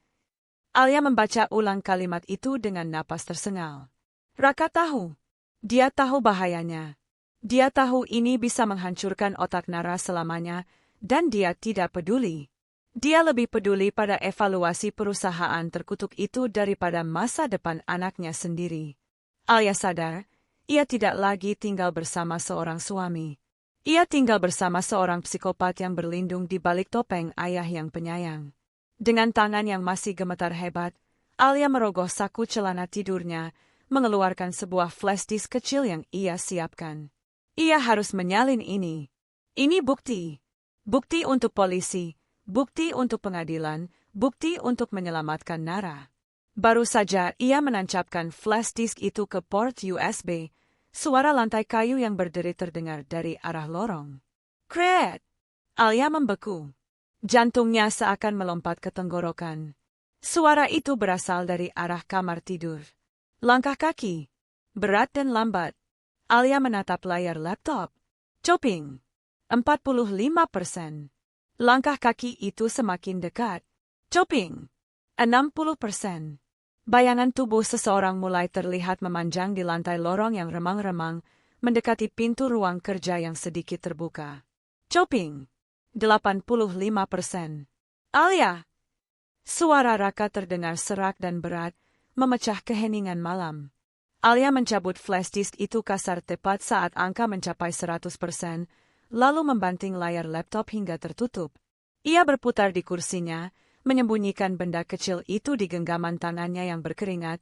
Alia membaca ulang kalimat itu dengan napas tersengal. Raka tahu. Dia tahu bahayanya. Dia tahu ini bisa menghancurkan otak Nara selamanya, dan dia tidak peduli. Dia lebih peduli pada evaluasi perusahaan terkutuk itu daripada masa depan anaknya sendiri. Alia sadar, ia tidak lagi tinggal bersama seorang suami. Ia tinggal bersama seorang psikopat yang berlindung di balik topeng ayah yang penyayang. Dengan tangan yang masih gemetar hebat, Alia merogoh saku celana tidurnya, mengeluarkan sebuah flash disk kecil yang ia siapkan. Ia harus menyalin ini. Ini bukti. Bukti untuk polisi. Bukti untuk pengadilan, bukti untuk menyelamatkan Nara. Baru saja ia menancapkan flash disk itu ke port USB, suara lantai kayu yang berderi terdengar dari arah lorong. Kret! Alia membeku. Jantungnya seakan melompat ke tenggorokan. Suara itu berasal dari arah kamar tidur. Langkah kaki. Berat dan lambat. Alia menatap layar laptop. Coping. 45%. Langkah kaki itu semakin dekat. Coping. 60%. Bayangan tubuh seseorang mulai terlihat memanjang di lantai lorong yang remang-remang, mendekati pintu ruang kerja yang sedikit terbuka. Coping. 85%. Alia! Suara Raka terdengar serak dan berat, memecah keheningan malam. Alia mencabut flash disk itu kasar tepat saat angka mencapai 100%, lalu membanting layar laptop hingga tertutup. Ia berputar di kursinya, menyembunyikan benda kecil itu di genggaman tangannya yang berkeringat,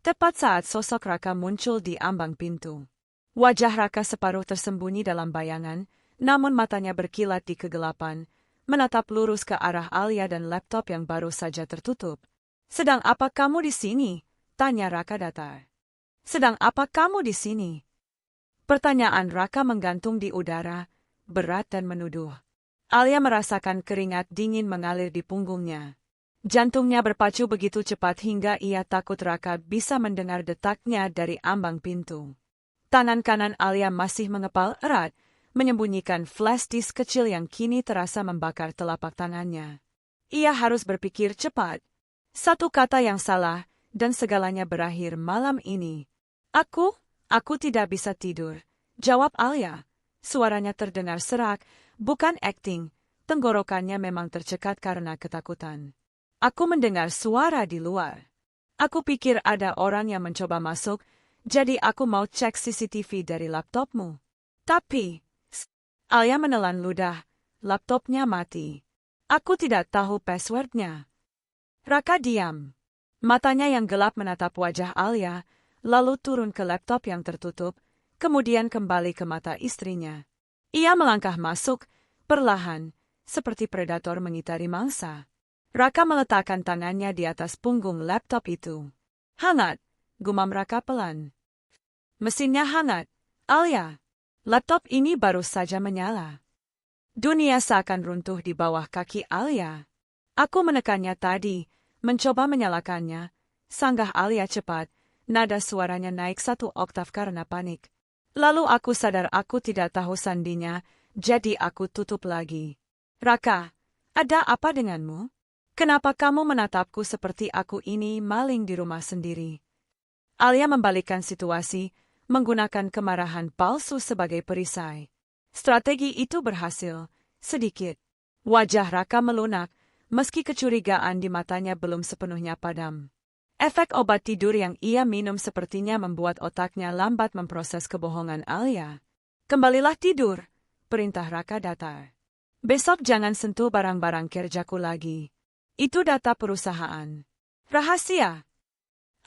tepat saat sosok Raka muncul di ambang pintu. Wajah Raka separuh tersembunyi dalam bayangan, namun matanya berkilat di kegelapan, menatap lurus ke arah Alia dan laptop yang baru saja tertutup. "Sedang apa kamu di sini?" tanya Raka datar. "Sedang apa kamu di sini?" Pertanyaan Raka menggantung di udara, berat dan menuduh. Alia merasakan keringat dingin mengalir di punggungnya. Jantungnya berpacu begitu cepat hingga ia takut Raka bisa mendengar detaknya dari ambang pintu. Tangan kanan Alia masih mengepal erat, menyembunyikan flash disk kecil yang kini terasa membakar telapak tangannya. Ia harus berpikir cepat. Satu kata yang salah, dan segalanya berakhir malam ini. Aku tidak bisa tidur," jawab Alia. Suaranya terdengar serak, bukan akting, tenggorokannya memang tercekat karena ketakutan. "Aku mendengar suara di luar. Aku pikir ada orang yang mencoba masuk, jadi aku mau cek CCTV dari laptopmu. Tapi..." Alia menelan ludah, laptopnya mati. "Aku tidak tahu passwordnya." Raka diam. Matanya yang gelap menatap wajah Alia, lalu turun ke laptop yang tertutup, kemudian kembali ke mata istrinya. Ia melangkah masuk, perlahan, seperti predator mengitari mangsa. Raka meletakkan tangannya di atas punggung laptop itu. "Hangat," gumam Raka pelan. "Mesinnya hangat, Alia. Laptop ini baru saja menyala." Dunia seakan runtuh di bawah kaki Alia. "Aku menekannya tadi," Mencoba menyalakannya, sanggah Alia cepat, nada suaranya naik 1 oktav karena panik. Lalu aku sadar aku tidak tahu sandinya, jadi aku tutup lagi. Raka, ada apa denganmu? Kenapa kamu menatapku seperti aku ini maling di rumah sendiri? Alia membalikkan situasi, menggunakan kemarahan palsu sebagai perisai. Strategi itu berhasil, sedikit. Wajah Raka melunak, meski kecurigaan di matanya belum sepenuhnya padam. Efek obat tidur yang ia minum sepertinya membuat otaknya lambat memproses kebohongan Alia. Kembalilah tidur, perintah Raka datar. Besok jangan sentuh barang-barang kerjaku lagi. Itu data perusahaan. Rahasia.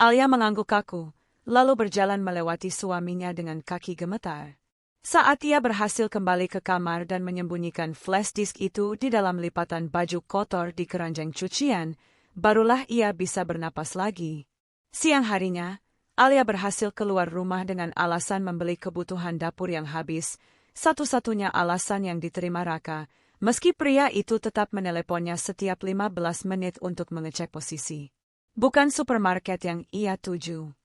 Alia mengangguk kaku, lalu berjalan melewati suaminya dengan kaki gemetar. Saat ia berhasil kembali ke kamar dan menyembunyikan flash disk itu di dalam lipatan baju kotor di keranjang cucian, barulah ia bisa bernapas lagi. Siang harinya, Alia berhasil keluar rumah dengan alasan membeli kebutuhan dapur yang habis, satu-satunya alasan yang diterima Raka, meski pria itu tetap meneleponnya setiap 15 menit untuk mengecek posisi. Bukan supermarket yang ia tuju.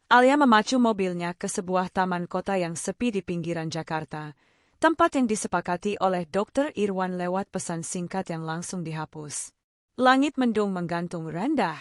Alia memacu mobilnya ke sebuah taman kota yang sepi di pinggiran Jakarta, tempat yang disepakati oleh Dr. Irwan lewat pesan singkat yang langsung dihapus. Langit mendung menggantung rendah.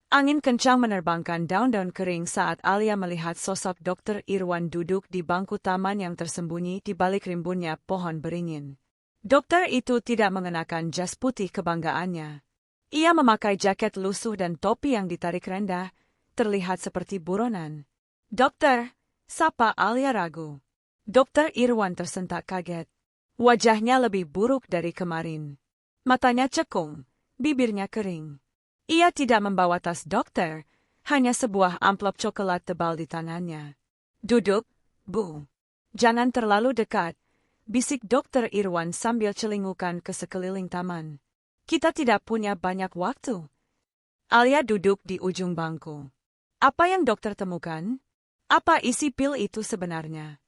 Angin kencang menerbangkan daun-daun kering saat Alia melihat sosok Dr. Irwan duduk di bangku taman yang tersembunyi di balik rimbunnya pohon beringin. Dokter itu tidak mengenakan jas putih kebanggaannya. Ia memakai jaket lusuh dan topi yang ditarik rendah, terlihat seperti buronan. Dokter, sapa Alia ragu. Dokter Irwan tersentak kaget. Wajahnya lebih buruk dari kemarin. Matanya cekung, bibirnya kering. Ia tidak membawa tas dokter, hanya sebuah amplop coklat tebal di tangannya. Duduk, Bu. Jangan terlalu dekat, bisik Dokter Irwan sambil celingukan ke sekeliling taman. Kita tidak punya banyak waktu. Alia duduk di ujung bangku. Apa yang dokter temukan? Apa isi pil itu sebenarnya?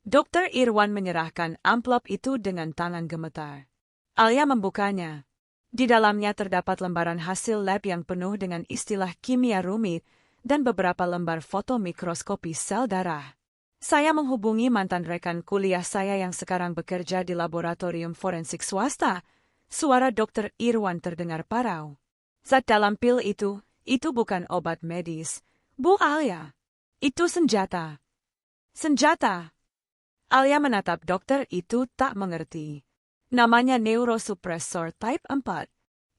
Dokter Irwan menyerahkan amplop itu dengan tangan gemetar. Alia membukanya. Di dalamnya terdapat lembaran hasil lab yang penuh dengan istilah kimia rumit dan beberapa lembar foto mikroskopi sel darah. Saya menghubungi mantan rekan kuliah saya yang sekarang bekerja di laboratorium forensik swasta. Suara Dokter Irwan terdengar parau. Zat dalam pil itu bukan obat medis, Bu Alia. Itu senjata. Senjata. Alia menatap dokter itu tak mengerti. Namanya neurosupressor type 4.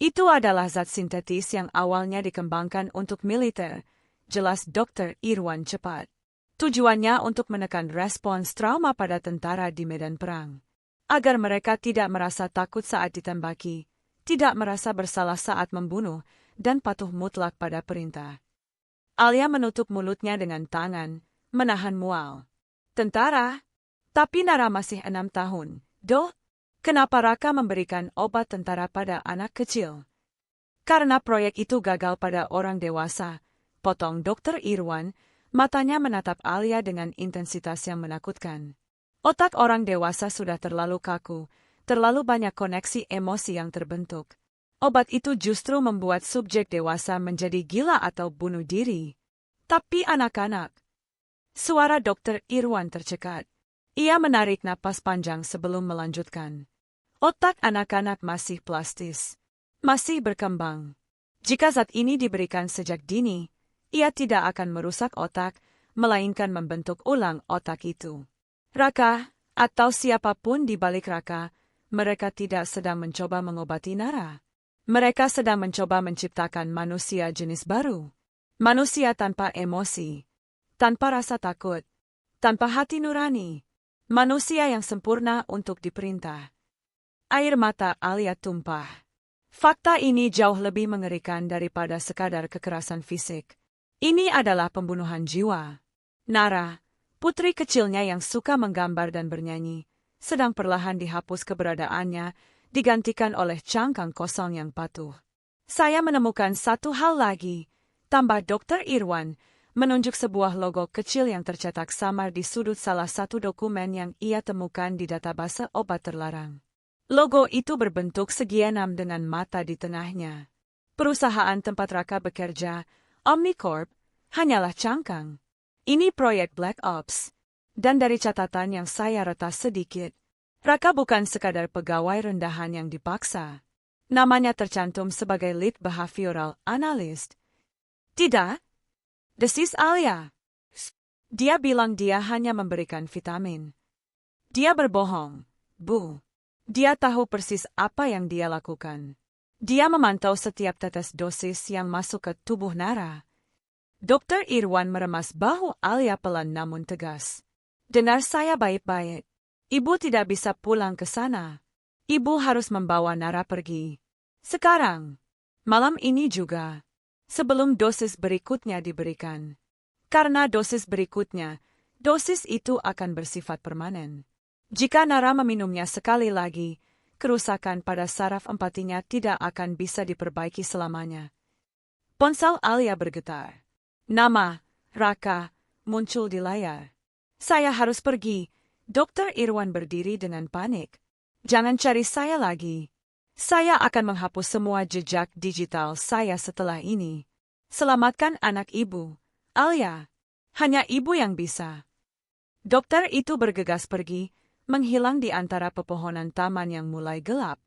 Itu adalah zat sintetis yang awalnya dikembangkan untuk militer. Jelas Dokter Irwan cepat. Tujuannya untuk menekan respons trauma pada tentara di medan perang. Agar mereka tidak merasa takut saat ditembaki, tidak merasa bersalah saat membunuh, dan patuh mutlak pada perintah. Alia menutup mulutnya dengan tangan, menahan mual. Tentara? Tapi Nara masih 6 tahun. Kenapa Raka memberikan obat tentara pada anak kecil? Karena proyek itu gagal pada orang dewasa, potong Dokter Irwan, matanya menatap Alia dengan intensitas yang menakutkan. Otak orang dewasa sudah terlalu kaku, terlalu banyak koneksi emosi yang terbentuk. Obat itu justru membuat subjek dewasa menjadi gila atau bunuh diri. Tapi anak-anak. Suara Dokter Irwan tercekat. Ia menarik napas panjang sebelum melanjutkan. Otak anak-anak masih plastis. Masih berkembang. Jika zat ini diberikan sejak dini, ia tidak akan merusak otak, melainkan membentuk ulang otak itu. Raka, atau siapapun di balik Raka, mereka tidak sedang mencoba mengobati Nara. Mereka sedang mencoba menciptakan manusia jenis baru. Manusia tanpa emosi, tanpa rasa takut, tanpa hati nurani. Manusia yang sempurna untuk diperintah. Air mata Alia tumpah. Fakta ini jauh lebih mengerikan daripada sekadar kekerasan fisik. Ini adalah pembunuhan jiwa. Nara, putri kecilnya yang suka menggambar dan bernyanyi, sedang perlahan dihapus keberadaannya, digantikan oleh cangkang kosong yang patuh. Saya menemukan satu hal lagi, tambah Dokter Irwan, menunjuk sebuah logo kecil yang tercetak samar di sudut salah satu dokumen yang ia temukan di database obat terlarang. Logo itu berbentuk segi 6 dengan mata di tengahnya. Perusahaan tempat Raka bekerja, Omnicorp, hanyalah cangkang. Ini proyek Black Ops. Dan dari catatan yang saya retas sedikit, Raka bukan sekadar pegawai rendahan yang dipaksa. Namanya tercantum sebagai lead behavioral analyst. Tidak? Desis Alia. Dia bilang dia hanya memberikan vitamin. Dia berbohong, Bu. Dia tahu persis apa yang dia lakukan. Dia memantau setiap tetes dosis yang masuk ke tubuh Nara. Dr. Irwan meremas bahu Alia pelan namun tegas. Dengar saya baik-baik. Ibu tidak bisa pulang ke sana. Ibu harus membawa Nara pergi. Sekarang. Malam ini juga. Sebelum dosis berikutnya diberikan. Karena dosis berikutnya, dosis itu akan bersifat permanen. Jika Nara meminumnya sekali lagi, kerusakan pada saraf empatinya tidak akan bisa diperbaiki selamanya. Ponsel Alia bergetar. Nama, Raka, muncul di layar. Saya harus pergi. Dr. Irwan berdiri dengan panik. Jangan cari saya lagi. Saya akan menghapus semua jejak digital saya setelah ini. Selamatkan anak ibu. Alia, hanya ibu yang bisa. Dokter itu bergegas pergi, menghilang di antara pepohonan taman yang mulai gelap.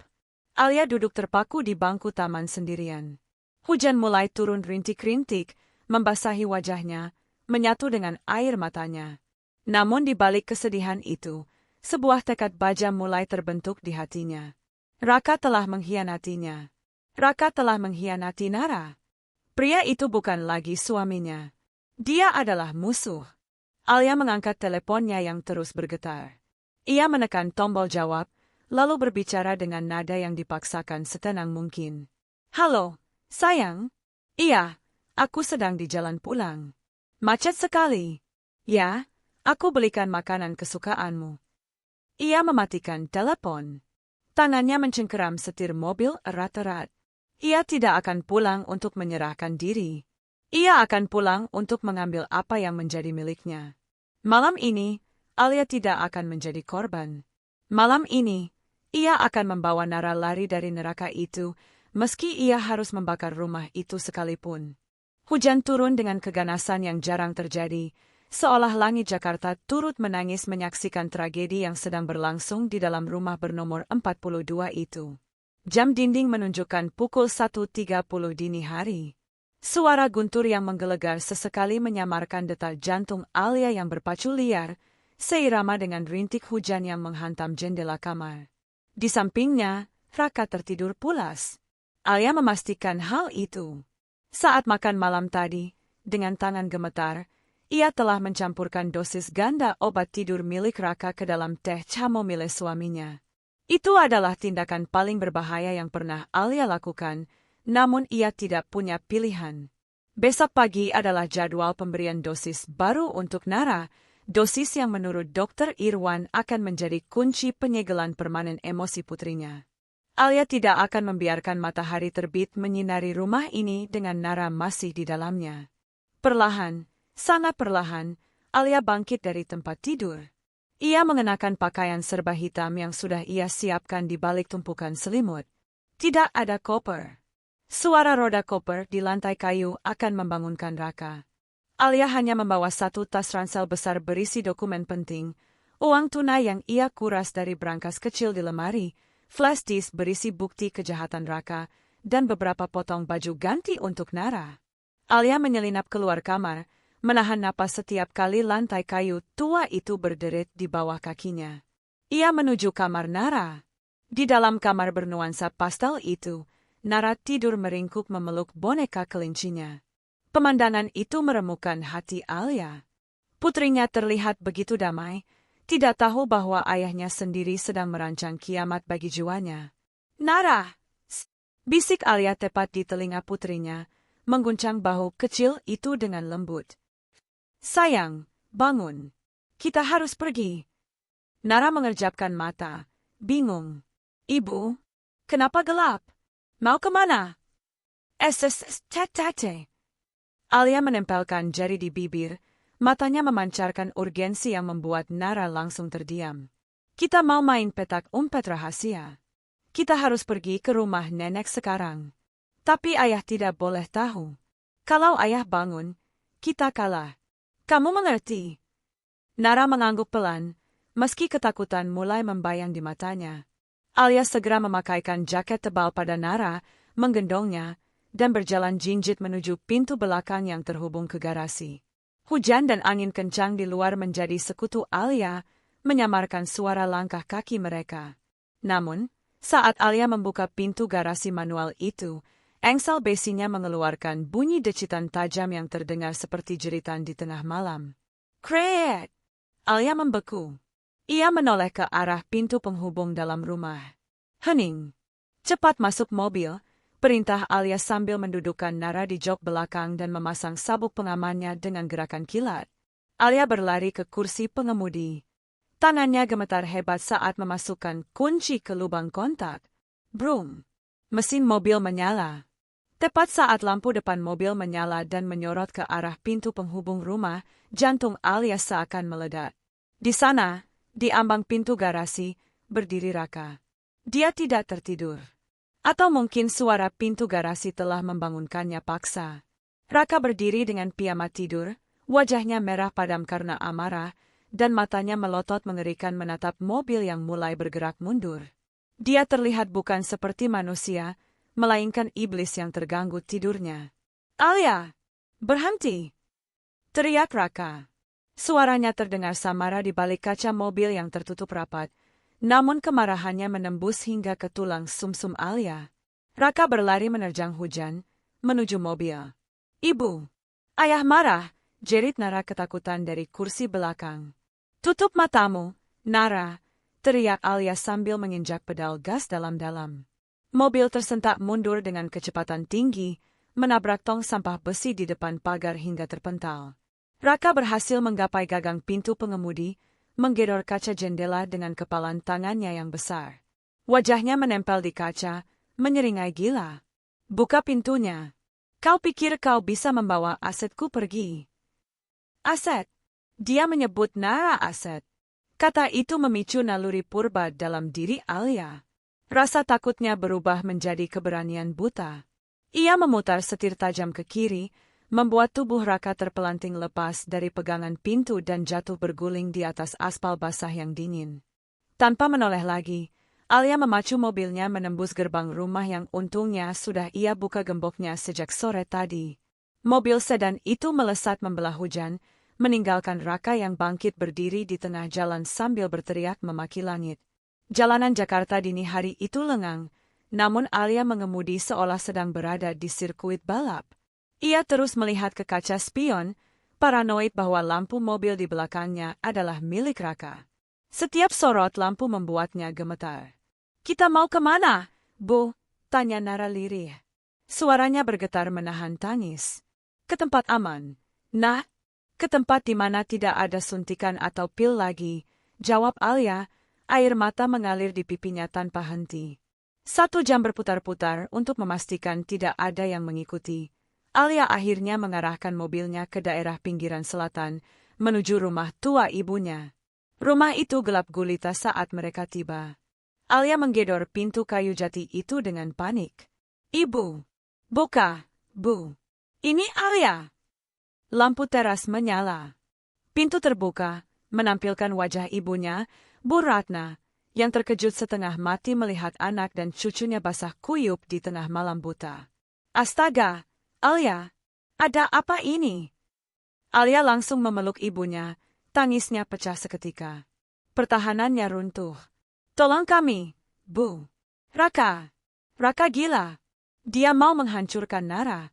Alia duduk terpaku di bangku taman sendirian. Hujan mulai turun rintik-rintik, membasahi wajahnya, menyatu dengan air matanya. Namun di balik kesedihan itu, sebuah tekad baja mulai terbentuk di hatinya. Raka telah mengkhianatinya. Raka telah mengkhianati Nara. Pria itu bukan lagi suaminya. Dia adalah musuh. Alia mengangkat teleponnya yang terus bergetar. Ia menekan tombol jawab, lalu berbicara dengan nada yang dipaksakan setenang mungkin. Halo, sayang? Iya, aku sedang di jalan pulang. Macet sekali. Ya, aku belikan makanan kesukaanmu. Ia mematikan telepon. Tangannya mencengkeram setir mobil erat-erat. Ia tidak akan pulang untuk menyerahkan diri. Ia akan pulang untuk mengambil apa yang menjadi miliknya. Malam ini, Alia tidak akan menjadi korban. Malam ini, ia akan membawa Nara lari dari neraka itu, meski ia harus membakar rumah itu sekalipun. Hujan turun dengan keganasan yang jarang terjadi, seolah langit Jakarta turut menangis menyaksikan tragedi yang sedang berlangsung di dalam rumah bernomor 42 itu. Jam dinding menunjukkan pukul 1.30 dini hari. Suara guntur yang menggelegar sesekali menyamarkan detak jantung Alia yang berpacu liar, seirama dengan rintik hujan yang menghantam jendela kamar. Di sampingnya, Raka tertidur pulas. Alia memastikan hal itu. Saat makan malam tadi, dengan tangan gemetar, ia telah mencampurkan dosis ganda obat tidur milik Raka ke dalam teh chamomile suaminya. Itu adalah tindakan paling berbahaya yang pernah Alia lakukan, namun ia tidak punya pilihan. Besok pagi adalah jadwal pemberian dosis baru untuk Nara, dosis yang menurut Dr. Irwan akan menjadi kunci penyegelan permanen emosi putrinya. Alia tidak akan membiarkan matahari terbit menyinari rumah ini dengan Nara masih di dalamnya. Perlahan, sangat perlahan, Alia bangkit dari tempat tidur. Ia mengenakan pakaian serba hitam yang sudah ia siapkan di balik tumpukan selimut. Tidak ada koper. Suara roda koper di lantai kayu akan membangunkan Raka. Alia hanya membawa satu tas ransel besar berisi dokumen penting, uang tunai yang ia kuras dari brankas kecil di lemari, flash disk berisi bukti kejahatan Raka, dan beberapa potong baju ganti untuk Nara. Alia menyelinap keluar kamar, menahan napas setiap kali lantai kayu tua itu berderit di bawah kakinya. Ia menuju kamar Nara. Di dalam kamar bernuansa pastel itu, Nara tidur meringkuk memeluk boneka kelincinya. Pemandangan itu meremukkan hati Alia. Putrinya terlihat begitu damai, tidak tahu bahwa ayahnya sendiri sedang merancang kiamat bagi jiwanya. Nara! Bisik Alia tepat di telinga putrinya, mengguncang bahu kecil itu dengan lembut. Sayang, bangun. Kita harus pergi. Nara mengerjapkan mata, bingung. Ibu, kenapa gelap? Mau kemana? Tate. Alia menempelkan jari di bibir, matanya memancarkan urgensi yang membuat Nara langsung terdiam. Kita mau main petak umpet rahasia. Kita harus pergi ke rumah nenek sekarang. Tapi ayah tidak boleh tahu. Kalau ayah bangun, kita kalah. Kamu mengerti? Nara mengangguk pelan, meski ketakutan mulai membayang di matanya. Alia segera memakaikan jaket tebal pada Nara, menggendongnya, dan berjalan jinjit menuju pintu belakang yang terhubung ke garasi. Hujan dan angin kencang di luar menjadi sekutu Alia, menyamarkan suara langkah kaki mereka. Namun, saat Alia membuka pintu garasi manual itu, engsel besinya mengeluarkan bunyi decitan tajam yang terdengar seperti jeritan di tengah malam. Kreek! Alia membeku. Ia menoleh ke arah pintu penghubung dalam rumah. Hening. Cepat masuk mobil, perintah Alia sambil mendudukkan Nara di jok belakang dan memasang sabuk pengamannya dengan gerakan kilat. Alia berlari ke kursi pengemudi. Tangannya gemetar hebat saat memasukkan kunci ke lubang kontak. Brum! Mesin mobil menyala. Tepat saat lampu depan mobil menyala dan menyorot ke arah pintu penghubung rumah, jantung Alia seakan meledak. Di sana, di ambang pintu garasi, berdiri Raka. Dia tidak tertidur. Atau mungkin suara pintu garasi telah membangunkannya paksa. Raka berdiri dengan piyama tidur, wajahnya merah padam karena amarah, dan matanya melotot mengerikan menatap mobil yang mulai bergerak mundur. Dia terlihat bukan seperti manusia, melainkan iblis yang terganggu tidurnya. Alia! Berhenti! Teriak Raka. Suaranya terdengar samara di balik kaca mobil yang tertutup rapat, namun kemarahannya menembus hingga ke tulang sumsum Alia. Raka berlari menerjang hujan, menuju mobil. Ibu! Ayah marah, jerit Nara ketakutan dari kursi belakang. Tutup matamu, Nara, teriak Alia sambil menginjak pedal gas dalam-dalam. Mobil tersentak mundur dengan kecepatan tinggi, menabrak tong sampah besi di depan pagar hingga terpental. Raka berhasil menggapai gagang pintu pengemudi, menggedor kaca jendela dengan kepalan tangannya yang besar. Wajahnya menempel di kaca, menyeringai gila. Buka pintunya. Kau pikir kau bisa membawa asetku pergi? Aset? Dia menyebut Nara aset. Kata itu memicu naluri purba dalam diri Alia. Rasa takutnya berubah menjadi keberanian buta. Ia memutar setir tajam ke kiri, membuat tubuh Raka terpelanting lepas dari pegangan pintu dan jatuh berguling di atas aspal basah yang dingin. Tanpa menoleh lagi, Alia memacu mobilnya menembus gerbang rumah yang untungnya sudah ia buka gemboknya sejak sore tadi. Mobil sedan itu melesat membelah hujan, meninggalkan Raka yang bangkit berdiri di tengah jalan sambil berteriak memaki langit. Jalanan Jakarta dini hari itu lengang, namun Alia mengemudi seolah sedang berada di sirkuit balap. Ia terus melihat ke kaca spion, paranoid bahwa lampu mobil di belakangnya adalah milik Raka. Setiap sorot lampu membuatnya gemetar. Kita mau kemana, Bu? Tanya Nara lirih. Suaranya bergetar menahan tangis. Ke tempat aman. Nah, ke tempat di mana tidak ada suntikan atau pil lagi, jawab Alia, air mata mengalir di pipinya tanpa henti. 1 jam berputar-putar untuk memastikan tidak ada yang mengikuti. Alia akhirnya mengarahkan mobilnya ke daerah pinggiran selatan, menuju rumah tua ibunya. Rumah itu gelap gulita saat mereka tiba. Alia menggedor pintu kayu jati itu dengan panik. Ibu! Buka, Bu! Ini Alia! Lampu teras menyala. Pintu terbuka, menampilkan wajah ibunya, Bu Ratna, yang terkejut setengah mati melihat anak dan cucunya basah kuyup di tengah malam buta. Astaga, Alia! Ada apa ini? Alia langsung memeluk ibunya, tangisnya pecah seketika. Pertahanannya runtuh. Tolong kami, Bu. Raka! Raka gila! Dia mau menghancurkan Nara.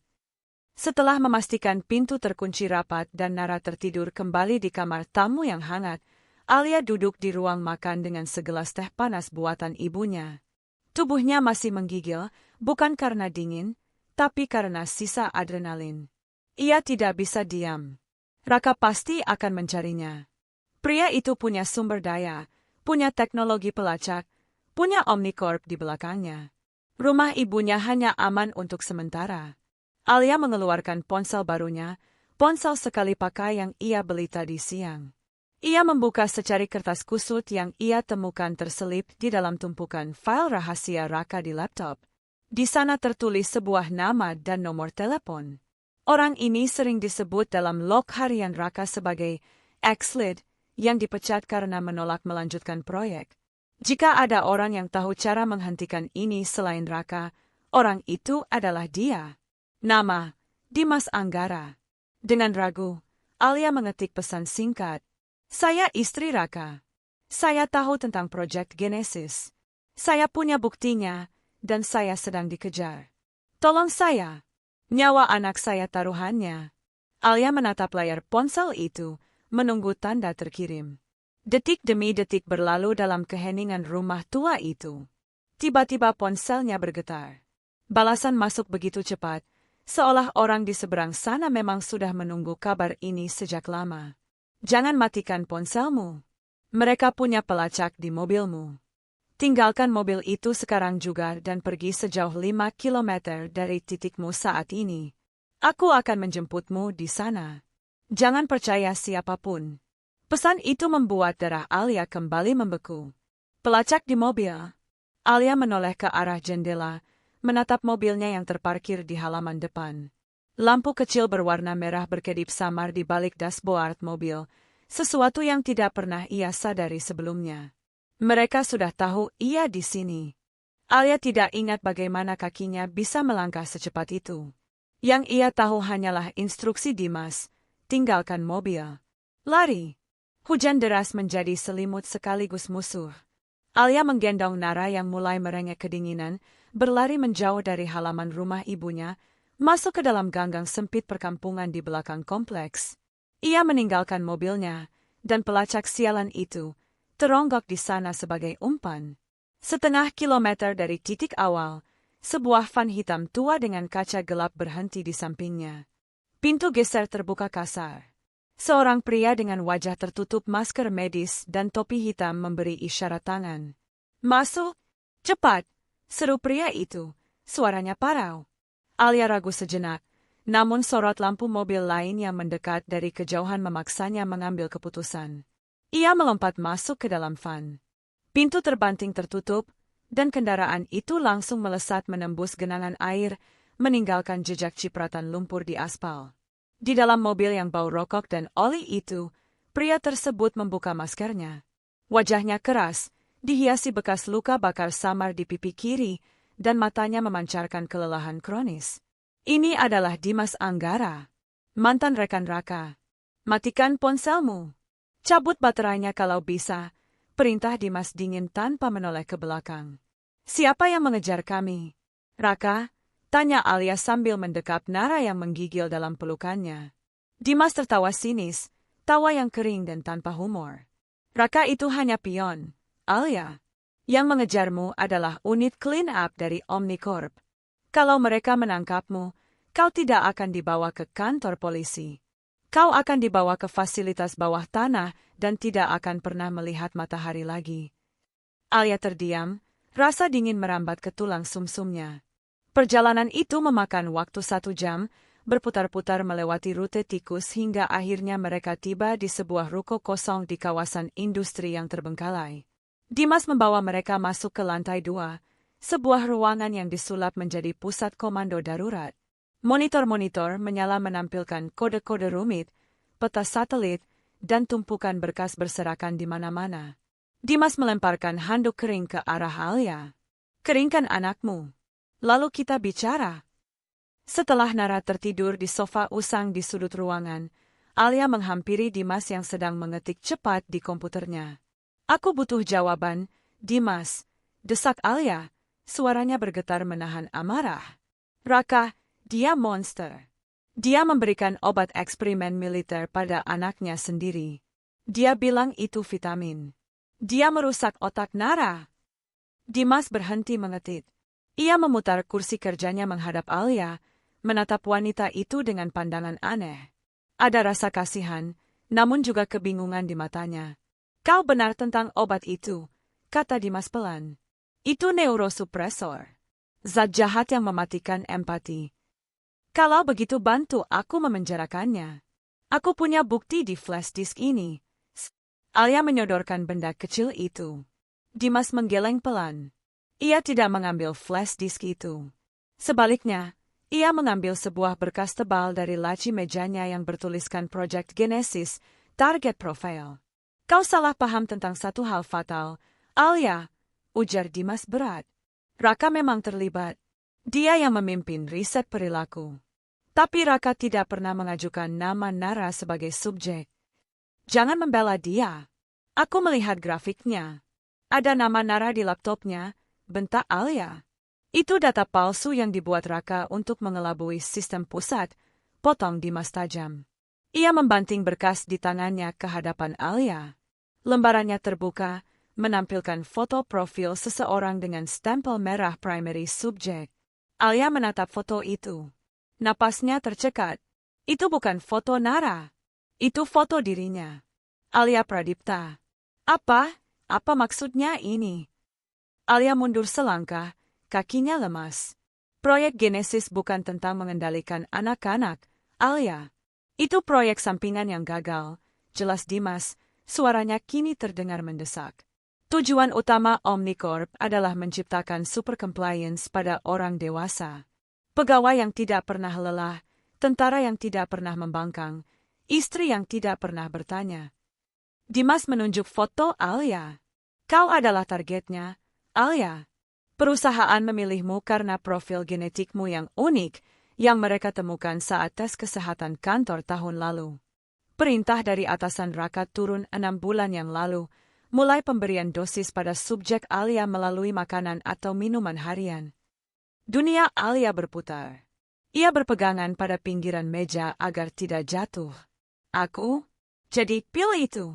Setelah memastikan pintu terkunci rapat dan Nara tertidur kembali di kamar tamu yang hangat, Alia duduk di ruang makan dengan segelas teh panas buatan ibunya. Tubuhnya masih menggigil, bukan karena dingin, tapi karena sisa adrenalin. Ia tidak bisa diam. Raka pasti akan mencarinya. Pria itu punya sumber daya, punya teknologi pelacak, punya Omnicorp di belakangnya. Rumah ibunya hanya aman untuk sementara. Alia mengeluarkan ponsel barunya, ponsel sekali pakai yang ia beli tadi siang. Ia membuka secari kertas kusut yang ia temukan terselip di dalam tumpukan file rahasia Raka di laptop. Di sana tertulis sebuah nama dan nomor telepon. Orang ini sering disebut dalam log harian Raka sebagai ex-lead yang dipecat karena menolak melanjutkan proyek. Jika ada orang yang tahu cara menghentikan ini selain Raka, orang itu adalah dia. Nama, Dimas Anggara. Dengan ragu, Alia mengetik pesan singkat. Saya istri Raka. Saya tahu tentang proyek Genesis. Saya punya buktinya, dan saya sedang dikejar. Tolong saya. Nyawa anak saya taruhannya. Alia menatap layar ponsel itu, menunggu tanda terkirim. Detik demi detik berlalu dalam keheningan rumah tua itu. Tiba-tiba ponselnya bergetar. Balasan masuk begitu cepat, seolah orang di seberang sana memang sudah menunggu kabar ini sejak lama. Jangan matikan ponselmu. Mereka punya pelacak di mobilmu. Tinggalkan mobil itu sekarang juga dan pergi sejauh 5 kilometer dari titikmu saat ini. Aku akan menjemputmu di sana. Jangan percaya siapapun. Pesan itu membuat darah Alia kembali membeku. Pelacak di mobil. Alia menoleh ke arah jendela, menatap mobilnya yang terparkir di halaman depan. Lampu kecil berwarna merah berkedip samar di balik dashboard mobil, sesuatu yang tidak pernah ia sadari sebelumnya. Mereka sudah tahu ia di sini. Alia tidak ingat bagaimana kakinya bisa melangkah secepat itu. Yang ia tahu hanyalah instruksi Dimas, tinggalkan mobil. Lari. Hujan deras menjadi selimut sekaligus musuh. Alia menggendong Nara yang mulai merengek kedinginan, berlari menjauh dari halaman rumah ibunya, masuk ke dalam ganggang sempit perkampungan di belakang kompleks. Ia meninggalkan mobilnya, dan pelacak sialan itu teronggok di sana sebagai umpan. Setengah kilometer dari titik awal, sebuah van hitam tua dengan kaca gelap berhenti di sampingnya. Pintu geser terbuka kasar. Seorang pria dengan wajah tertutup masker medis dan topi hitam memberi isyarat tangan. Masuk! Cepat! Seru pria itu. Suaranya parau. Alia ragu sejenak, namun sorot lampu mobil lain yang mendekat dari kejauhan memaksanya mengambil keputusan. Ia melompat masuk ke dalam van. Pintu terbanting tertutup, dan kendaraan itu langsung melesat menembus genangan air, meninggalkan jejak cipratan lumpur di aspal. Di dalam mobil yang bau rokok dan oli itu, pria tersebut membuka maskernya. Wajahnya keras, dihiasi bekas luka bakar samar di pipi kiri, dan matanya memancarkan kelelahan kronis. Ini adalah Dimas Anggara, mantan rekan Raka. Matikan ponselmu. Cabut baterainya kalau bisa, perintah Dimas dingin tanpa menoleh ke belakang. Siapa yang mengejar kami? Raka? Tanya Alia sambil mendekap Nara yang menggigil dalam pelukannya. Dimas tertawa sinis, tawa yang kering dan tanpa humor. Raka itu hanya pion, Alia. Yang mengejarmu adalah unit clean up dari Omnicorp. Kalau mereka menangkapmu, kau tidak akan dibawa ke kantor polisi. Kau akan dibawa ke fasilitas bawah tanah dan tidak akan pernah melihat matahari lagi. Alia terdiam, rasa dingin merambat ke tulang sumsumnya. Perjalanan itu memakan waktu 1 jam, berputar-putar melewati rute tikus hingga akhirnya mereka tiba di sebuah ruko kosong di kawasan industri yang terbengkalai. Dimas membawa mereka masuk ke lantai 2, sebuah ruangan yang disulap menjadi pusat komando darurat. Monitor-monitor menyala menampilkan kode-kode rumit, peta satelit, dan tumpukan berkas berserakan di mana-mana. Dimas melemparkan handuk kering ke arah Alia. Keringkan anakmu. Lalu kita bicara. Setelah Nara tertidur di sofa usang di sudut ruangan, Alia menghampiri Dimas yang sedang mengetik cepat di komputernya. Aku butuh jawaban, Dimas, desak Alia. Suaranya bergetar menahan amarah. Raka, dia monster. Dia memberikan obat eksperimen militer pada anaknya sendiri. Dia bilang itu vitamin. Dia merusak otak Nara. Dimas berhenti mengetik. Ia memutar kursi kerjanya menghadap Alia, menatap wanita itu dengan pandangan aneh. Ada rasa kasihan, namun juga kebingungan di matanya. Kau benar tentang obat itu, kata Dimas pelan. Itu neurosupresor. Zat jahat yang mematikan empati. Kalau begitu bantu aku memenjarakannya. Aku punya bukti di flash disk ini. Alia menyodorkan benda kecil itu. Dimas menggeleng pelan. Ia tidak mengambil flash disk itu. Sebaliknya, ia mengambil sebuah berkas tebal dari laci mejanya yang bertuliskan Project Genesis, Target Profile. Kau salah paham tentang satu hal fatal, Alia, ujar Dimas berat. Raka memang terlibat. Dia yang memimpin riset perilaku. Tapi Raka tidak pernah mengajukan nama Nara sebagai subjek. Jangan membela dia. Aku melihat grafiknya. Ada nama Nara di laptopnya, bentak Alia. Itu data palsu yang dibuat Raka untuk mengelabui sistem pusat, potong Dimas tajam. Ia membanting berkas di tangannya ke hadapan Alia. Lembarannya terbuka, menampilkan foto profil seseorang dengan stempel merah primary subject. Alia menatap foto itu. Napasnya tercekat. Itu bukan foto Nara. Itu foto dirinya. Alia Pradipta. Apa maksudnya ini? Alia mundur selangkah, kakinya lemas. Proyek Genesis bukan tentang mengendalikan anak-anak, Alia. Itu proyek sampingan yang gagal. Jelas Dimas, suaranya kini terdengar mendesak. Tujuan utama Omnicorp adalah menciptakan super compliance pada orang dewasa. Pegawai yang tidak pernah lelah, tentara yang tidak pernah membangkang, istri yang tidak pernah bertanya. Dimas menunjuk foto Alia. Kau adalah targetnya, Alia. Perusahaan memilihmu karena profil genetikmu yang unik yang mereka temukan saat tes kesehatan kantor tahun lalu. Perintah dari atasan Raka turun 6 bulan yang lalu, mulai pemberian dosis pada subjek Alia melalui makanan atau minuman harian. Dunia Alia berputar. Ia berpegangan pada pinggiran meja agar tidak jatuh. Aku? Jadi pil itu?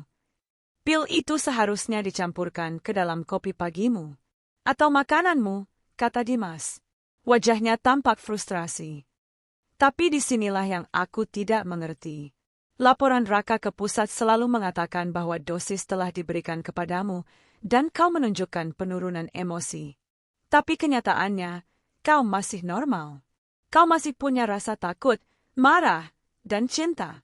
Pil itu seharusnya dicampurkan ke dalam kopi pagimu. Atau makananmu, kata Dimas. Wajahnya tampak frustrasi. Tapi disinilah yang aku tidak mengerti. Laporan Raka ke pusat selalu mengatakan bahwa dosis telah diberikan kepadamu dan kau menunjukkan penurunan emosi. Tapi kenyataannya, kau masih normal. Kau masih punya rasa takut, marah, dan cinta.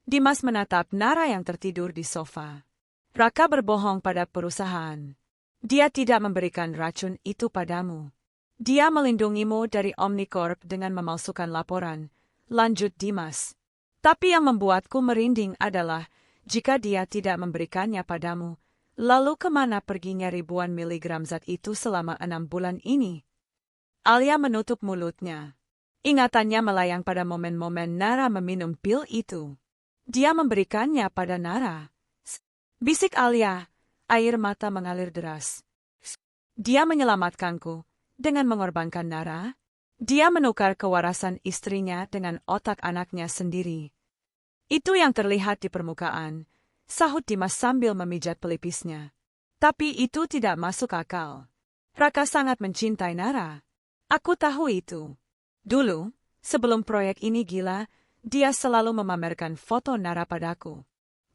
Dimas menatap Nara yang tertidur di sofa. Raka berbohong pada perusahaan. Dia tidak memberikan racun itu padamu. Dia melindungimu dari Omnicorp dengan memalsukan laporan, lanjut Dimas. Tapi yang membuatku merinding adalah, jika dia tidak memberikannya padamu, lalu kemana perginya ribuan miligram zat itu selama 6 bulan ini? Alia menutup mulutnya. Ingatannya melayang pada momen-momen Nara meminum pil itu. Dia memberikannya pada Nara. Bisik Alia, air mata mengalir deras. Dia menyelamatkanku dengan mengorbankan Nara. Dia menukar kewarasan istrinya dengan otak anaknya sendiri. Itu yang terlihat di permukaan, sahut Dimas sambil memijat pelipisnya. Tapi itu tidak masuk akal. Raka sangat mencintai Nara. Aku tahu itu. Dulu, sebelum proyek ini gila, dia selalu memamerkan foto Nara padaku.